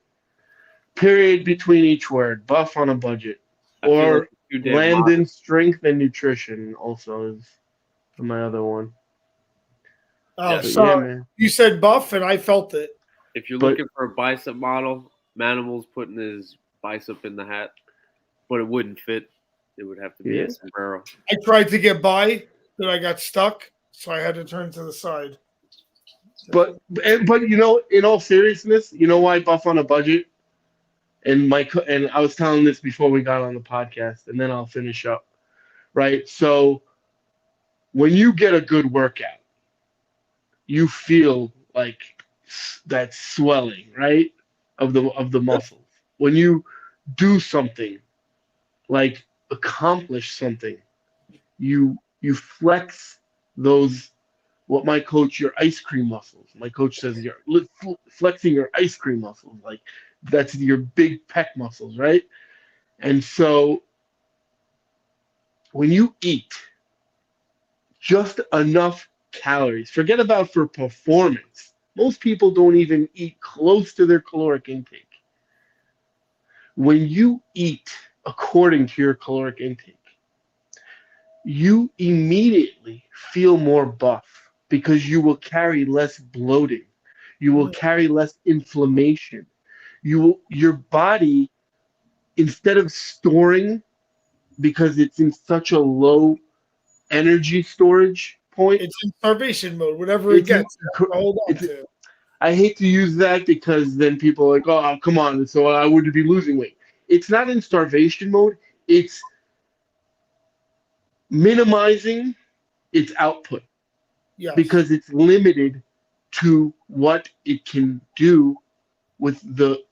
period between each word. Buff on a budget. I feel like Or it's too damn Landon modest. Strength and Nutrition also is my other one. oh, Yes. But yeah, sorry. man. You said buff, and I felt it. If you're But- looking for a bicep model, Manimal's putting his bicep in the hat, but it wouldn't fit. It would have to be Yeah. a sombrero. I tried to get by, but I got stuck, so I had to turn to the side. But in all seriousness, you know why buff on a budget? And I was telling this before we got on the podcast, and then I'll finish up. Right. So when you get a good workout, you feel like that swelling, right, of the muscles. When you do something, like accomplish something, you flex those, what my coach, your ice cream muscles. My coach says you're flexing your ice cream muscles, like that's your big pec muscles, right? And so when you eat just enough calories, forget about for performance. Most people don't even eat close to their caloric intake. When you eat according to your caloric intake, you immediately feel more buff because you will carry less bloating. You will carry less inflammation. Your body, instead of storing, because it's in such a low energy storage point. It's in starvation mode. Whatever it gets, hold on to. I hate to use that because then people are like, oh, come on, so I would be losing weight. It's not in starvation mode. It's minimizing its output. Yes. because it's limited to what it can do with the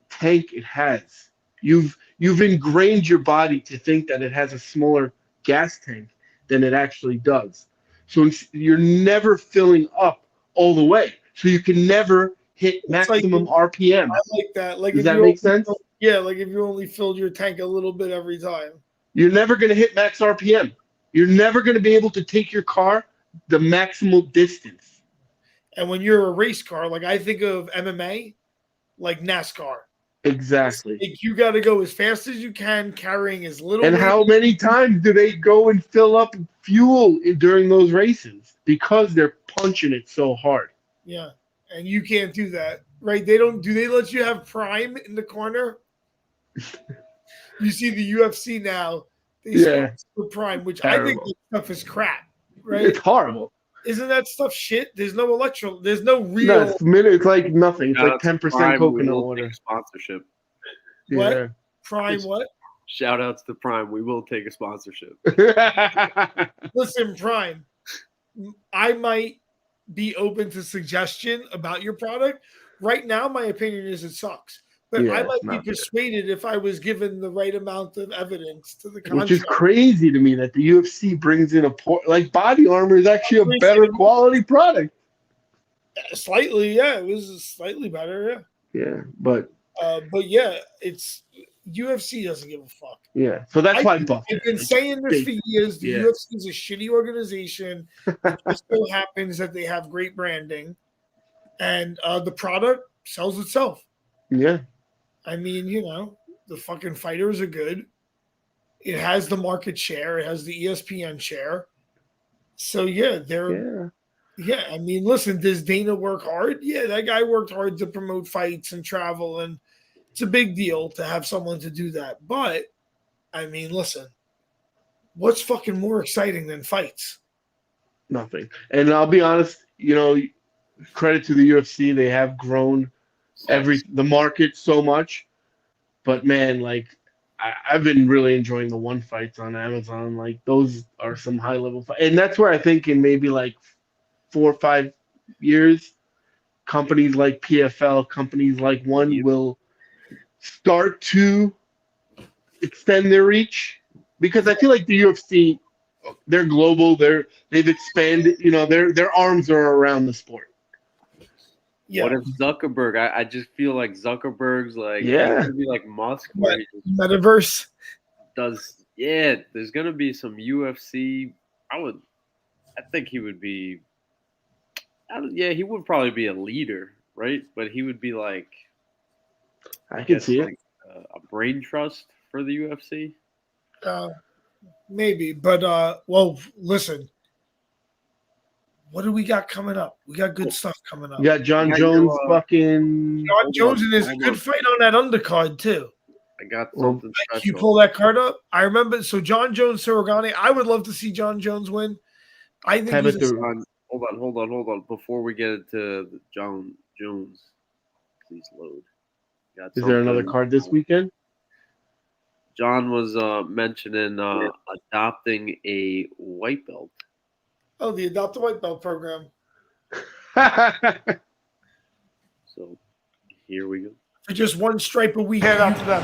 tank it has. You've ingrained your body to think that it has a smaller gas tank than it actually does. So you're never filling up all the way. So you can never hit It's maximum like, RPM. I like that. Like Does if that you make sense? Yeah, like if you only filled your tank a little bit every time. You're never going to hit max RPM. You're never going to be able to take your car the maximal distance. And when you're a race car, like I think of MMA, like NASCAR. Exactly. Like you got to go as fast as you can, carrying as little And weight. how many times do they go and fill up fuel during those races? Because they're punching it so hard. Yeah, and you can't do that, right? They don't. Do they let you have Prime in the corner? You see the UFC now. They sponsor Prime, which I think this stuff is crap, right? It's horrible. Isn't that stuff shit? There's no electro. There's no real. No, it's like nothing. It's like Shout out to 10% Prime, we coconut will water. take a sponsorship. What? Prime what? Shout outs to Prime. We will take a sponsorship. Listen, Prime, I might be open to suggestion about your product. Right now, my opinion is it sucks. But Yeah, I it's might not be persuaded if I was given the right amount of evidence to the contrary. Which is crazy to me that the UFC brings in like body armor is actually a Crazy better to me. quality product. Slightly, yeah, it was slightly better, yeah. Yeah, but yeah, it's UFC doesn't give a fuck. yeah, so that's why I buffed I've it. been saying this for years. The Yeah. UFC is a shitty organization. It just so happens that they have great branding, and the product sells itself. Yeah. I mean, you know, the fucking fighters are good. It has the market share. It has the ESPN share. So yeah, yeah. I mean, listen, does Dana work hard? Yeah, that guy worked hard to promote fights and travel, and it's a big deal to have someone to do that. But I mean, listen, what's fucking more exciting than fights? Nothing. And I'll be honest, you know, credit to the UFC, they have grown the market so much. But man, like I've been really enjoying the one fights on Amazon. Like those are some high level fights. And that's where I think in maybe like 4 or 5 years, companies like PFL, companies like One will start to extend their reach. Because I feel like the UFC, they're global, they've expanded, you know, their arms are around the sport. Yeah. What if Zuckerberg? I just feel like Zuckerberg's like he's gonna be like Musk, where Metaverse does. Yeah, there's gonna be some UFC. I think he would be. He would probably be a leader, right? But he would be like. I can see like, a brain trust for the UFC. Maybe, but well, listen. What do we got coming up? We got good stuff coming up. You got John Jones John Jones, and there's a good fight on that undercard too. I got something special. You pull that card up. I remember. So John Jones, Sirogane. I would love to see John Jones win. I think hold on. Before we get into the John Jones, please load. Is there another card this weekend? John was mentioning adopting a white belt. Oh, the Adopt a White Belt program. So here we go. For just one stripe a week, head out to them.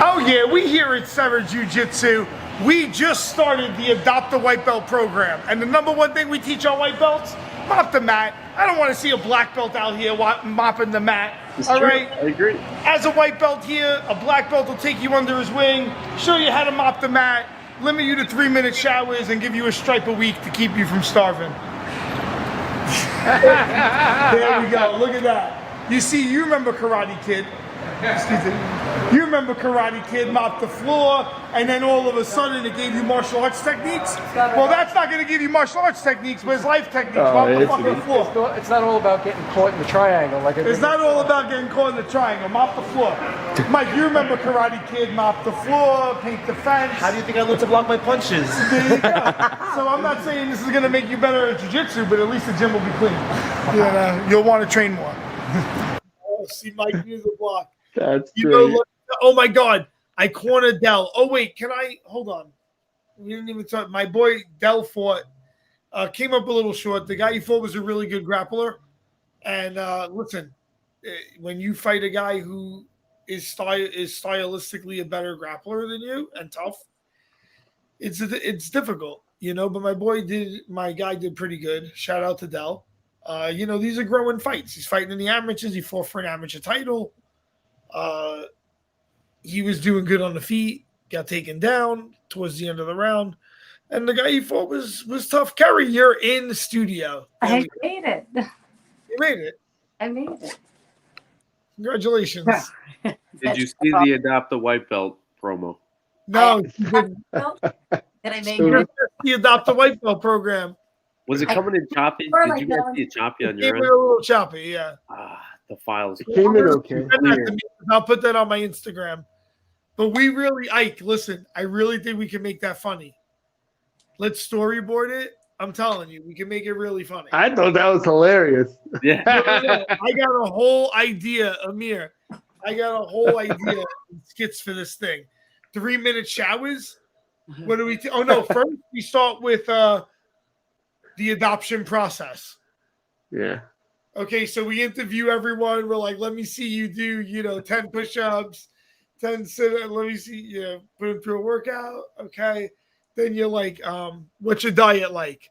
Oh yeah, we here at Serra Jiu-Jitsu, we just started the Adopt a White Belt program. And the number one thing we teach our white belts, mop the mat. I don't want to see a black belt out here mopping the mat. All right? I agree. As a white belt here, a black belt will take you under his wing, show you how to mop the mat, limit you to 3-minute showers, and give you a stripe a week to keep you from starving. There we go. Look at that. You see, you remember Karate Kid. Excuse me. You remember Karate Kid, mop the floor, and then all of a sudden it gave you martial arts techniques? Well, that's not going to give you martial arts techniques, but it's life techniques. Mop the fucking floor. It's not all about getting caught in the triangle. It's not all about getting caught in the triangle. Mop the floor. Mike, you remember Karate Kid, mop the floor, paint the fence. How do you think I learned to block my punches? There you go. So I'm not saying this is going to make you better at jiu-jitsu, but at least the gym will be clean. You'll want to train more. Oh, see Mike use the block. That's great. Oh my God, I cornered Dell. Oh wait, can I hold on? We didn't even talk. My boy Dell fought Came up a little short. The guy he fought was a really good grappler. And listen, when you fight a guy who is stylistically a better grappler than you and tough, it's difficult, But my guy did pretty good. Shout out to Dell. These are growing fights. He's fighting in the amateurs. He fought for an amateur title. He was doing good on the feet. Got taken down towards the end of the round. And the guy he fought was tough. Kerry, you're in the studio. I made it. You made it. I made it. Congratulations. Did you see the Adopt a White Belt promo? No, Did I make you're it? the Adopt a White Belt program. Was it coming in choppy? Or Did like you guys no. see it choppy on Came your in end? a little choppy, yeah. The files. It came in okay. Send that to me. I'll put that on my Instagram. But we really, Ike, listen, I really think we can make that funny. Let's storyboard it. I'm telling you, we can make it really funny. I thought that was hilarious. Yeah. No. I got a whole idea, Amir. I got a whole idea skits for this thing. 3-minute showers. What do we? Oh no! First we start with the adoption process. Yeah. Okay, so we interview everyone. We're like, let me see you do, 10 push-ups, 10 sit-ups. Let me see, put them through a workout. Okay. Then you're like, what's your diet like?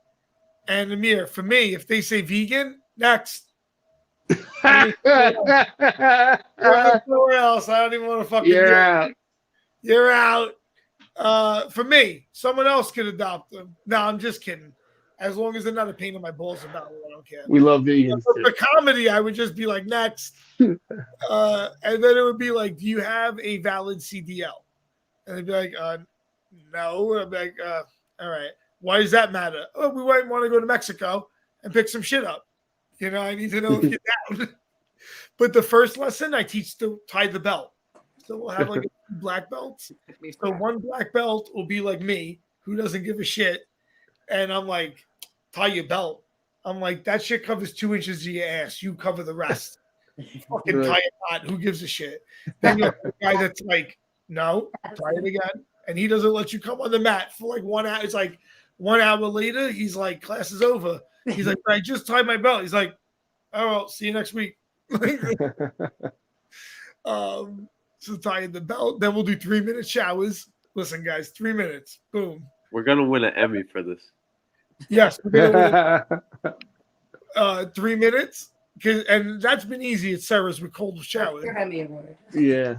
And Amir, for me, if they say vegan, next. Somewhere else. I don't even want to fucking. You're out. You're out. For me, someone else could adopt them. No, I'm just kidding. As long as they're not a pain in my balls about it, I don't care. We love vegans. For comedy, I would just be like, next. And then it would be like, do you have a valid CDL? And they'd be like, no. And I'd be like, all right. Why does that matter? Oh, we might want to go to Mexico and pick some shit up. I need to know if you're down. But the first lesson, I teach to tie the belt. So we'll have like 2 black belts. So one black belt will be like me, who doesn't give a shit. And I'm like, tie your belt. I'm like, that shit covers 2 inches of your ass. You cover the rest. Fucking tie it not. Who gives a shit? Then you have a guy that's like, no, try it again. And he doesn't let you come on the mat for like 1 hour. It's like 1 hour later, he's like, class is over. He's like, I just tied my belt. He's like, oh, well, see you next week. So tying the belt. Then we'll do 3-minute showers. Listen, guys, 3 minutes. Boom. We're going to win an Emmy for this. Yes, we're gonna win 3 minutes. And that's been easy at Sarah's with cold shower. Your Emmy award. Yeah.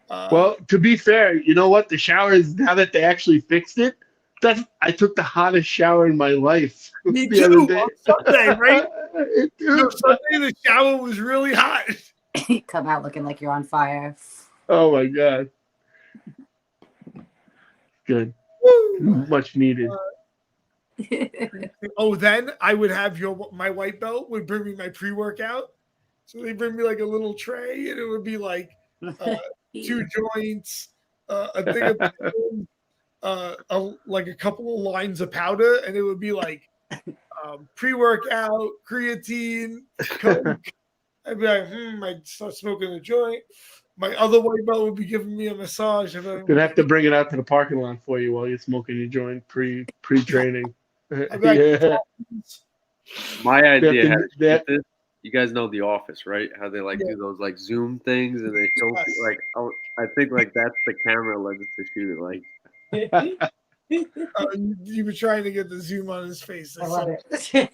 Well, to be fair, you know what? The showers, now that they actually fixed it, I took the hottest shower in my life. Me the too, other day. on Sunday, right? Dude. Sunday, the shower was really hot. Come out looking like you're on fire. Oh my god. Good. Woo. Much needed. Then I would have my white belt would bring me my pre-workout. So they bring me like a little tray, and it would be like 2 joints, a thing of like a couple of lines of powder, and it would be like pre-workout, creatine, Coke. I'd be like, I'd start smoking a joint. My other white belt would be giving me a massage. Gonna have to bring it out to the parking lot for you while you're smoking your joint pre-training. My idea had this. You guys know The Office, right? How they do those like Zoom things, and they show like I think like that's the camera lens to shoot it like. You were trying to get the zoom on his face. I love it.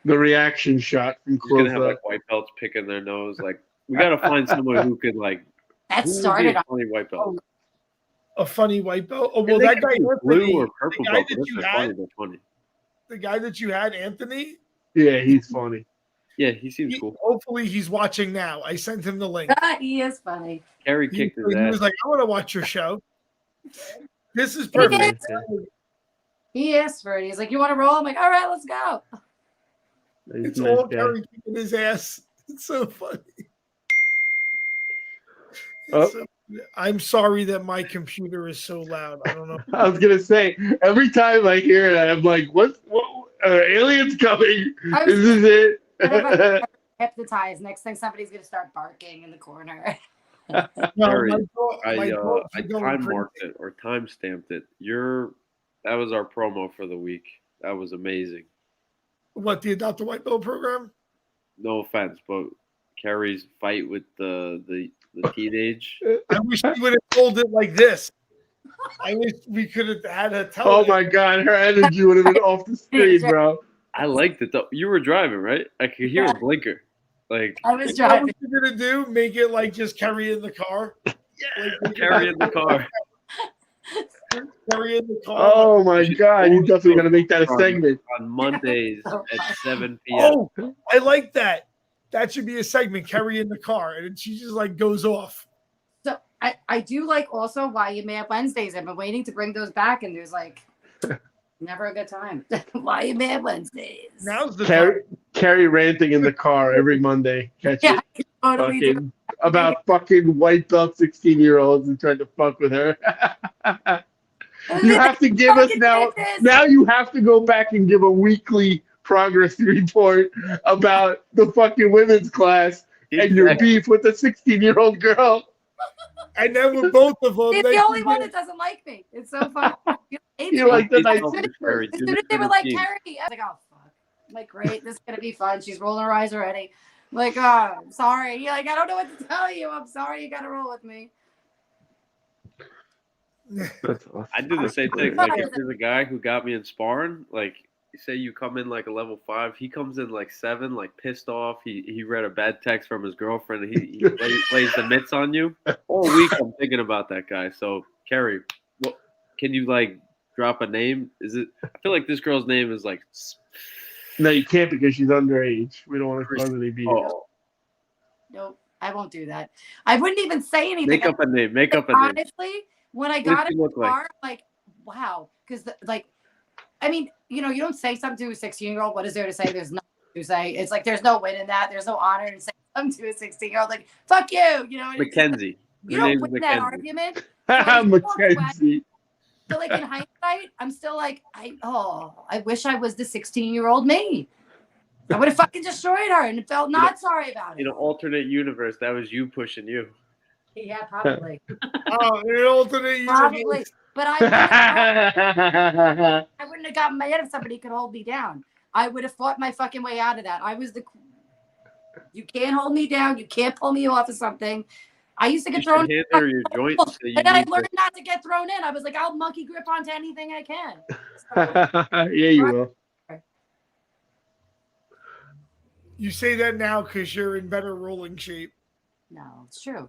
The reaction shot from You're close gonna have up. like white belts picking their nose. Like we gotta find someone who could like. That who would be started a on funny white belt. A funny white belt. Oh well, And they that could guy be blue Anthony, or purple the guy belt. that But you if they're funny, had, they're funny. the guy that you had, Anthony. Yeah, he's funny. Yeah, he seems cool. Hopefully, he's watching now. I sent him the link. He is funny. Harry He kicked his was ass. like, "I want to watch your show." This is He perfect. He asked for it. He's like, you want to roll? I'm like, all right, let's go. He's It's a nice all guy. Kerry kicking his ass. It's so funny. Oh. I'm sorry that my computer is so loud. I don't know. I was gonna say every time I hear it, I'm like, "What? Aliens coming? This is it." I'm hypnotized. Next thing, somebody's gonna start barking in the corner. No, Harry, my thoughts I are going time crazy. marked it or time stamped it. That was our promo for the week. That was amazing. What, the Adopt a White Belt program? No offense, but Kerry's fight with the teenage. I wish we would have told it like this. I wish we could have had a tell. Oh my god, her energy would have been off the screen, bro. I liked it though. You were driving, right? I could hear a blinker. Like I was You know what driving. you're gonna do? Make it like just Kerry in the car. Kerry in the car. Kerry in the car. Oh my god, you definitely gotta make that a segment. On Mondays at 7 p.m. Oh, I like that. That should be a segment. Kerry in the car, and she just like goes off. So I do like also Why You Mad Wednesdays. I've been waiting to bring those back, and there's like never a good time. Why You Mad Wednesdays? Now's the time. Carrie ranting in the car every Monday. Catch Yeah, it. I totally do. Fucking, about fucking white belt 16-year-olds and trying to fuck with her. You have to give us now. Now you have to go back and give a weekly progress report about the fucking women's class and your beef with the 16-year-old girl. And then with both of them, It's they the only can one get- that doesn't like me. It's so fun. You like the night. As soon as they were like Carrie, I was like, oh fuck. I'm like, great, this is gonna be fun. She's rolling her eyes already. I'm like, oh, I'm sorry. You're like, I don't know what to tell you. I'm sorry you gotta roll with me. That's awesome. I do the same thing. Like if there's a guy who got me in sparring, like you say you come in like a level 5, he comes in like 7, like pissed off. He read a bad text from his girlfriend and he lays the mitts on you. All week I'm thinking about that guy. So Kerry, what can you like drop a name? Is it I feel like this girl's name is like No, you can't because she's underage. We don't want to cleverly be. oh, Nope, I won't do that. I wouldn't even say anything. make up a name. Make up a name. Honestly, when I What does got she in the look like? car, like, wow, because like, I mean, you know, you don't say something to a 16-year-old. What is there to say? There's nothing to say. It's like there's no win in that. There's no honor in saying something to a 16-year-old. Like, fuck you, you know. and it's just like, Mackenzie. you Her don't name's win that Mackenzie. argument. So I just walked away. Mackenzie. So like in hindsight, I'm still like, I wish I was the 16-year-old me. I would have fucking destroyed her and felt not sorry about it. In an alternate universe, that was you pushing you. Yeah, probably. Oh, in an alternate universe. Probably. But I wouldn't have gotten mad if somebody could hold me down. I would have fought my fucking way out of that. I was you can't hold me down. You can't pull me off of something. I used to get You thrown should hand her your joints. So you and then I need to- learned not to get thrown in. I was like, I'll monkey grip onto anything I can. So, Yeah, you will. You say that now because you're in better rolling shape. no, it's true.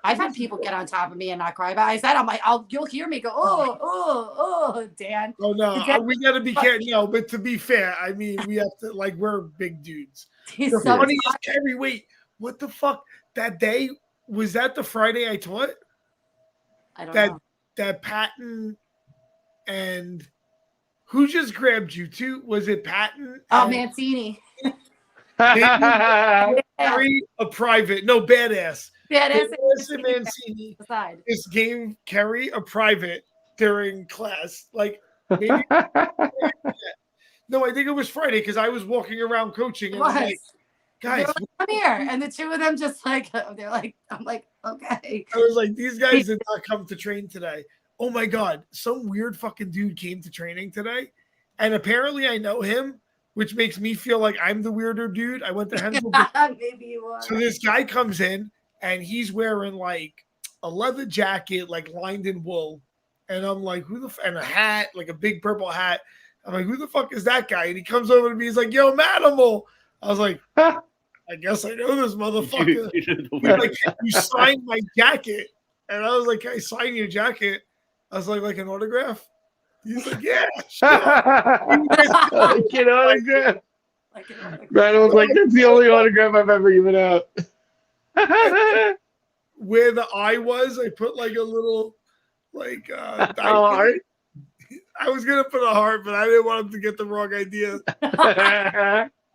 I've had people get on top of me and not cry about it. I said, I'm like, you'll hear me go, oh, Dan. Oh no, Is that- we gotta be careful. No, but to be fair, I mean, we have to like we're big dudes. He's The so funny is, Kerry, wait, what the fuck? That day was that the Friday I taught I don't that know. that Patton and who just grabbed you too? Was it Patton? Oh, and Mancini. Kerry, a private, no badass. Badass Badass and Mancini aside. just gave Kerry a private during class. Like maybe no, I think it was Friday because I was walking around coaching and I was like, guys, They're like, come here. And the two of them just like, they're like, I'm like, okay. I was like, these guys did not come to train today. Oh my God, some weird fucking dude came to training today. And apparently I know him, which makes me feel like I'm the weirder dude. I went to Hensel. Maybe you are. So this guy comes in and he's wearing like a leather jacket, like lined in wool. And I'm like, and a hat, like a big purple hat. I'm like, who the fuck is that guy? And he comes over to me. He's like, yo, Manimal. I was like, I guess I know this motherfucker. He's like, you signed my jacket. And I was like, can I sign your jacket? I was like an autograph? He's like, yeah. Sure. Like an autograph. Like, you know, Man, I was like, that's the only autograph I've ever given out. Where the eye was, I put like a little, like, Heart. I was going to put a heart, but I didn't want him to get the wrong idea.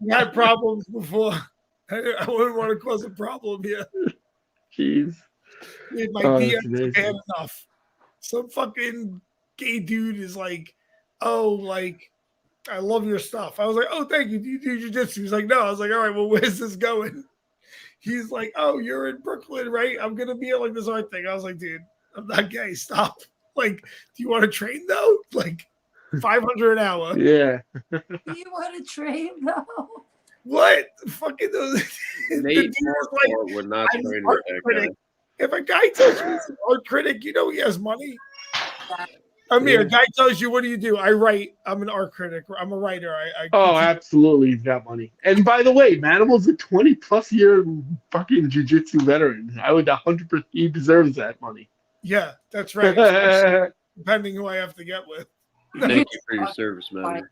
We had problems before. I wouldn't want to cause a problem here. Jeez. My Oh, that's DMs are amazing. bad enough. Some fucking gay dude is like, oh, like, I love your stuff. I was like, oh, thank you. Do you do jiu-jitsu? He's like, no. I was like, all right, well, where's this going? He's like, oh, you're in Brooklyn, right? I'm going to be at like this art thing. I was like, dude, I'm not gay. Stop. Like, do you want to train though? Like, $500 an hour. Yeah. You want to train though? What? Fucking those. Nate Marquardt would not I'm train an with art that critic. guy. If a guy tells you he's an art critic, you know he has money. I mean, a guy tells you, "What do? I write. I'm an art critic. I'm a writer. I Oh, absolutely, he's got money. And by the way, Manimal's a 20+ year fucking jiu-jitsu veteran. I would 100%. He deserves that money. Yeah, that's right. Especially depending who I have to get with. Thank you for your service, man.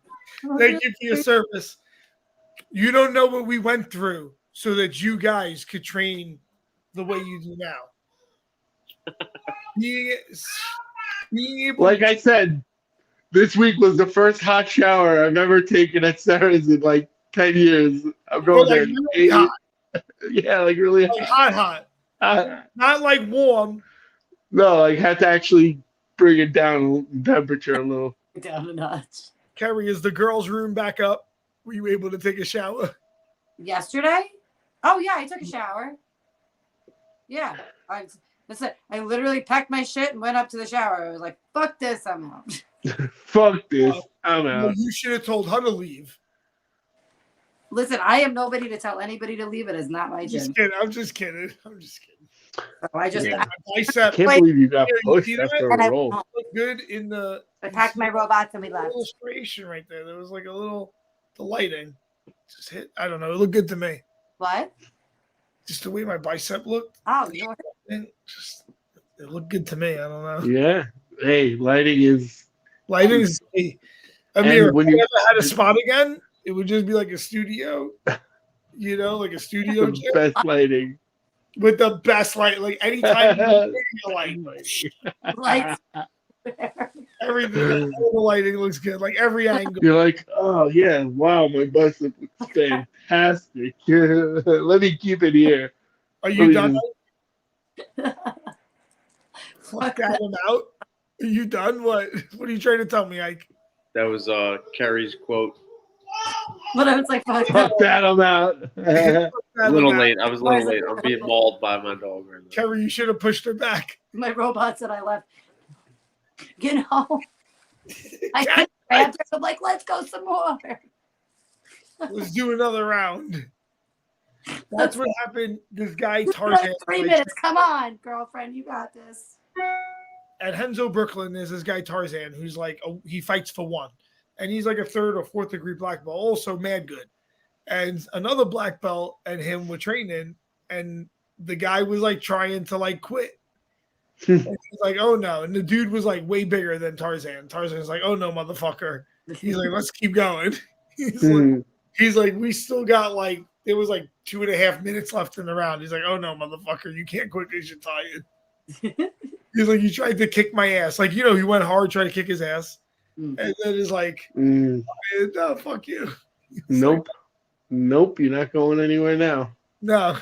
Thank you for your service. You don't know what we went through so that you guys could train the way you do now. being able Like I said, this week was the first hot shower I've ever taken at Sarah's in like 10 years. I'm going there. Really hot. Yeah, like really hot. Not like warm. No, like had to actually bring it down in temperature a little. Down a notch. Kerry, is the girls' room back up? Were you able to take a shower? Yesterday? Oh yeah, I took a shower. Yeah. I literally packed my shit and went up to the shower. I was like, fuck this, I'm out. Fuck this, I'm out. Well, you should have told her to leave. Listen, I am nobody to tell anybody to leave. It is not my gym. I'm just kidding. So I just bicep. I can't believe you got pushed after a roll. Looked good in the. I packed my robots and we left. Illustration right there. There was like a little. The lighting just hit. I don't know. It looked good to me. What? Just the way my bicep looked. Oh, it looked good to me. I don't know. Yeah. Hey, lighting is. Lighting is. I mean, if I ever had a spot again, it would just be like a studio. You know, like a studio gym. Best lighting. With the best light, like anytime you lights. Everything, all the lighting looks good, like every angle. You're like, oh yeah, wow, my bicep looks fantastic. Let me keep it here. Are you done? Fuck that one out. Are you done? What are you trying to tell me, Ike? That was Kerry's quote. But I was like, fuck that, I'm out. A little late. I was a little late. I'm being mauled by my dog right now. Kerry, you should have pushed her back. My robots that I left. You know, I grabbed her. I'm like, let's go some more. Let's do another round. That's what happened. This guy Tarzan. 3 minutes. Come on, girlfriend. You got this. At Henzo Brooklyn, there's this guy Tarzan who's like he fights for one, and he's like a 3rd or 4th degree black belt, also mad good. And another black belt and him were training, and the guy was like trying to like quit. And he's like, oh no. And the dude was like way bigger than Tarzan. Tarzan's like, oh no, motherfucker. He's like, let's keep going. He's like, we still got like, there was like 2.5 minutes left in the round. He's like, oh no, motherfucker, you can't quit because you're tired. He's like, you tried to kick my ass. Like, you know, he went hard trying to kick his ass. And then he's like, no, fuck you. Nope. Nope, you're not going anywhere now. No.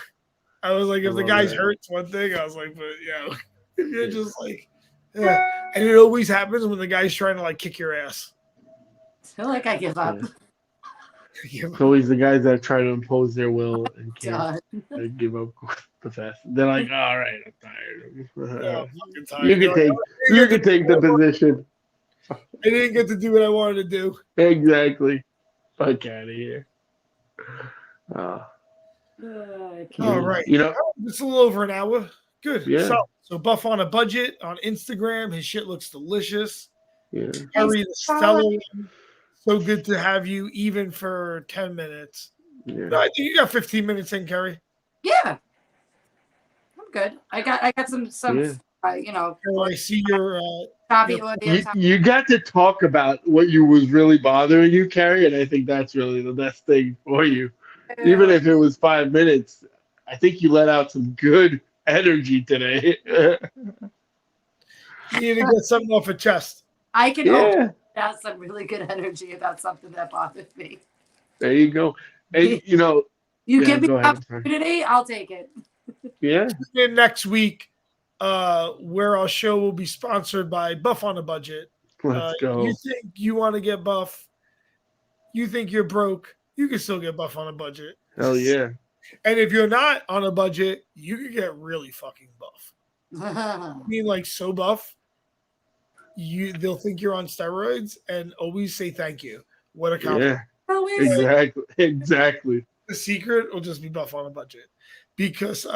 I was like, if the guy's hurt, it's one thing. I was like, but if you're just like, yeah. And it always happens when the guy's trying to like kick your ass. I feel like I give up. It's always the guys that try to impose their will and can't give up the fast. They're like, all right, I'm tired. I'm tired. You can take the position. I didn't get to do what I wanted to do. Exactly. Fuck out of here. All right. You know, it's a little over an hour. Good. Yeah. So Buff on a Budget on Instagram. His shit looks delicious. Yeah. Harry the Stellar. So good to have you, even for 10 minutes. Yeah. No, I think you got 15 minutes in, Kerry. Yeah. I'm good. I got some you know. I see your you got to talk about what was really bothering you, Carrie, and I think that's really the best thing for you. Even if it was 5 minutes, I think you let out some good energy today. You need to get something off your chest. I can have some really good energy about something that bothers me. There you go. And you know, you give me the opportunity, I'll take it. Yeah. Next week, where our show will be sponsored by Buff on a Budget. Let's go. You think you want to get buff? You think you're broke? You can still get buff on a budget. Hell yeah. And if you're not on a budget, you can get really fucking buff. I mean, like so buff. they'll think you're on steroids, and always say thank you. What a compliment. Yeah, exactly. The secret will just be buff on a budget, because you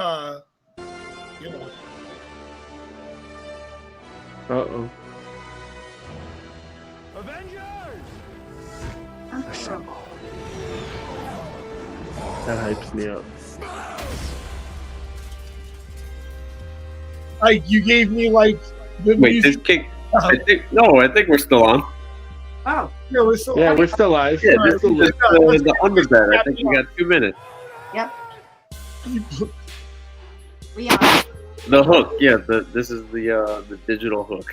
know. Uh-oh. Assemble. That hypes me up. Like you gave me like the Wait, this music. kick. I think we're still on. Oh, Yeah, we're still. Yeah, we're still live. Yeah, We're this still is live. the underbed. I think we got 2 minutes. yep. We are. The hook, yeah. This is the digital hook.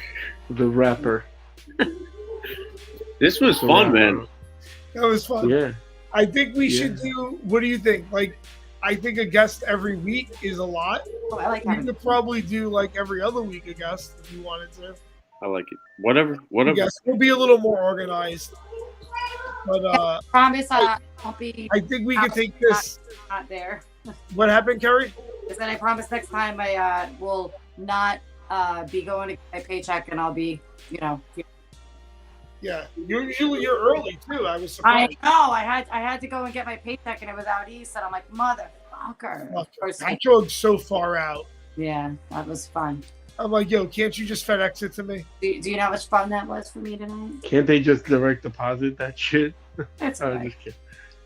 The rapper. This was fun, man. That was fun. Yeah. I think we should do. What do you think? Like, I think a guest every week is a lot. Oh, I like We having could probably do like every other week a guest if you wanted to. I like it. Whatever. Yes, we'll be a little more organized. But promise I won't be I think we could take this. not there. What happened, Kerry? Is that I promise next time I will not be going to get my paycheck and I'll be, Yeah, usually you're early too. I was I surprised. know I had to go and get my paycheck and it was out east and I'm like motherfucker. I drove so far out. Yeah, that was fun. I'm like, yo, can't you just FedEx it to me? Do you know how much fun that was for me tonight? Can't they just direct deposit that shit? That's I was fine. just kidding.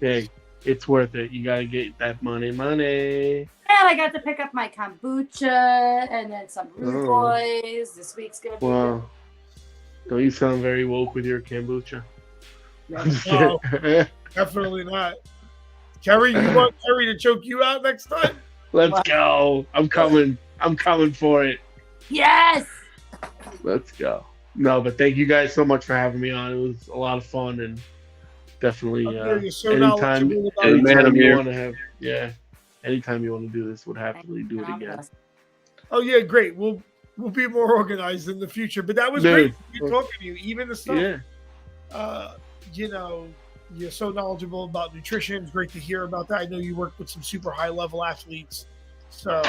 Yeah, it's worth it. You gotta get that money. And I got to pick up my kombucha and then some rude boys. This week's gonna be Wow. Don't you sound very woke with your kombucha? I'm just No, kidding. definitely not. Kerry, you want Kerry to choke you out next time? Let's go. I'm coming. I'm coming for it. Yes. Let's go. No, but thank you guys so much for having me on. It was a lot of fun and definitely You're so anytime, knowledgeable about Hey, it. man, I'm anytime you here. want to have, anytime you want to do this, would happily do it again. Oh yeah, great. We'll be more organized in the future. But that was Dude. great talking to you. Even the stuff, Yeah. You're so knowledgeable about nutrition. It's great to hear about that. I know you work with some super high level athletes, so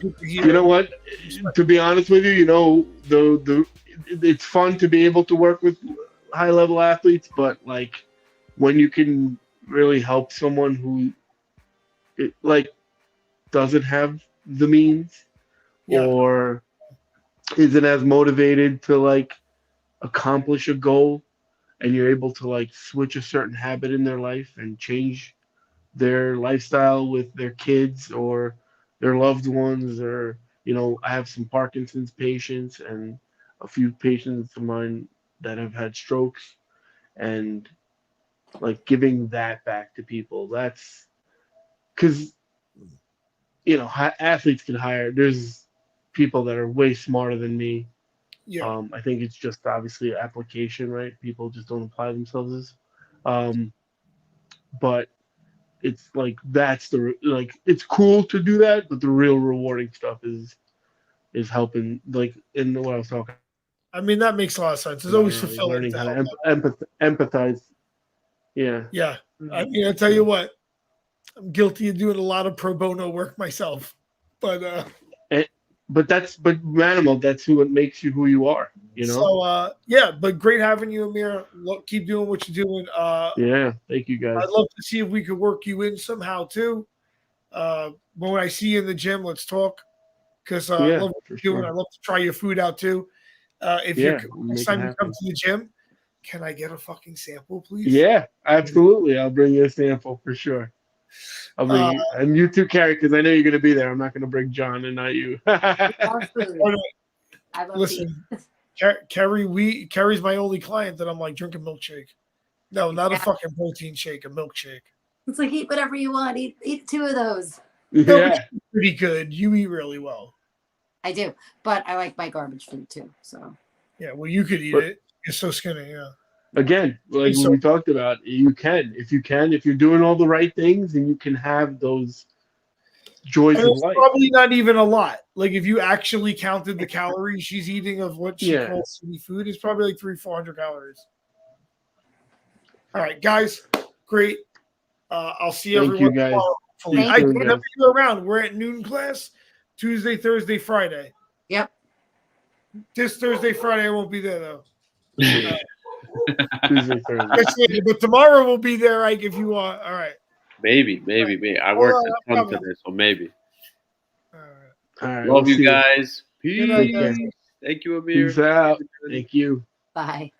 good to hear. You know what? To be honest with you, it's fun to be able to work with high level athletes, but like when you can really help someone who doesn't have the means or isn't as motivated to like accomplish a goal, and you're able to like switch a certain habit in their life and change their lifestyle with their kids or their loved ones, or I have some Parkinson's patients and a few patients of mine that have had strokes, and like giving that back to people. That's because athletes can hire. There's people that are way smarter than me. Yeah. I think it's just obviously application, right? People just don't apply themselves as. But it's like it's cool to do that, but the real rewarding stuff is helping, like in what I was talking. I mean, that makes a lot of sense. It's always fulfilling. Learning To how help to empathize. Yeah. Yeah. I mean, I tell you what, I'm guilty of doing a lot of pro bono work myself, but Manimal, that's what makes you who you are, So but great having you, Amir. Keep doing what you're doing. Yeah, thank you guys. I'd love to see if we could work you in somehow too. When I see you in the gym, let's talk. Because I love what you're doing. Sure. I love to try your food out too. If next time you come to the gym, can I get a fucking sample, please? Yeah, absolutely. I'll bring you a sample for sure. I'll bring you, and you too, Carrie, because I know you're going to be there. I'm not going to bring John and not you. Listen, Carrie's my only client that I'm like, drink a milkshake. No, not a fucking protein shake, a milkshake. It's like eat whatever you want. Eat 2 of those. Yeah, pretty good. You eat really well. I do, but I like my garbage food too. So yeah, well, you could eat it. You're so skinny. Yeah. Again, like So- we talked about, if you're doing all the right things, and you can have those joys And of it's life. probably not even a lot. Like if you actually counted the calories she's eating of what she calls city food, it's probably like 300-400 calories. All right, guys, great. I'll see Thank everyone you, guys. tomorrow. See you soon, Whenever guys. you're around, we're at noon class, Tuesday, Thursday, Friday. Yep. This Thursday, Friday, I won't be there though. Tuesday, Thursday. But tomorrow we'll be there, Ike, if you want. All right. Maybe. I worked a ton today, so maybe. All right. All right. Love we'll you see guys. Good night, Peace. guys. Thank you, Amir. Peace out. Thank you. Bye.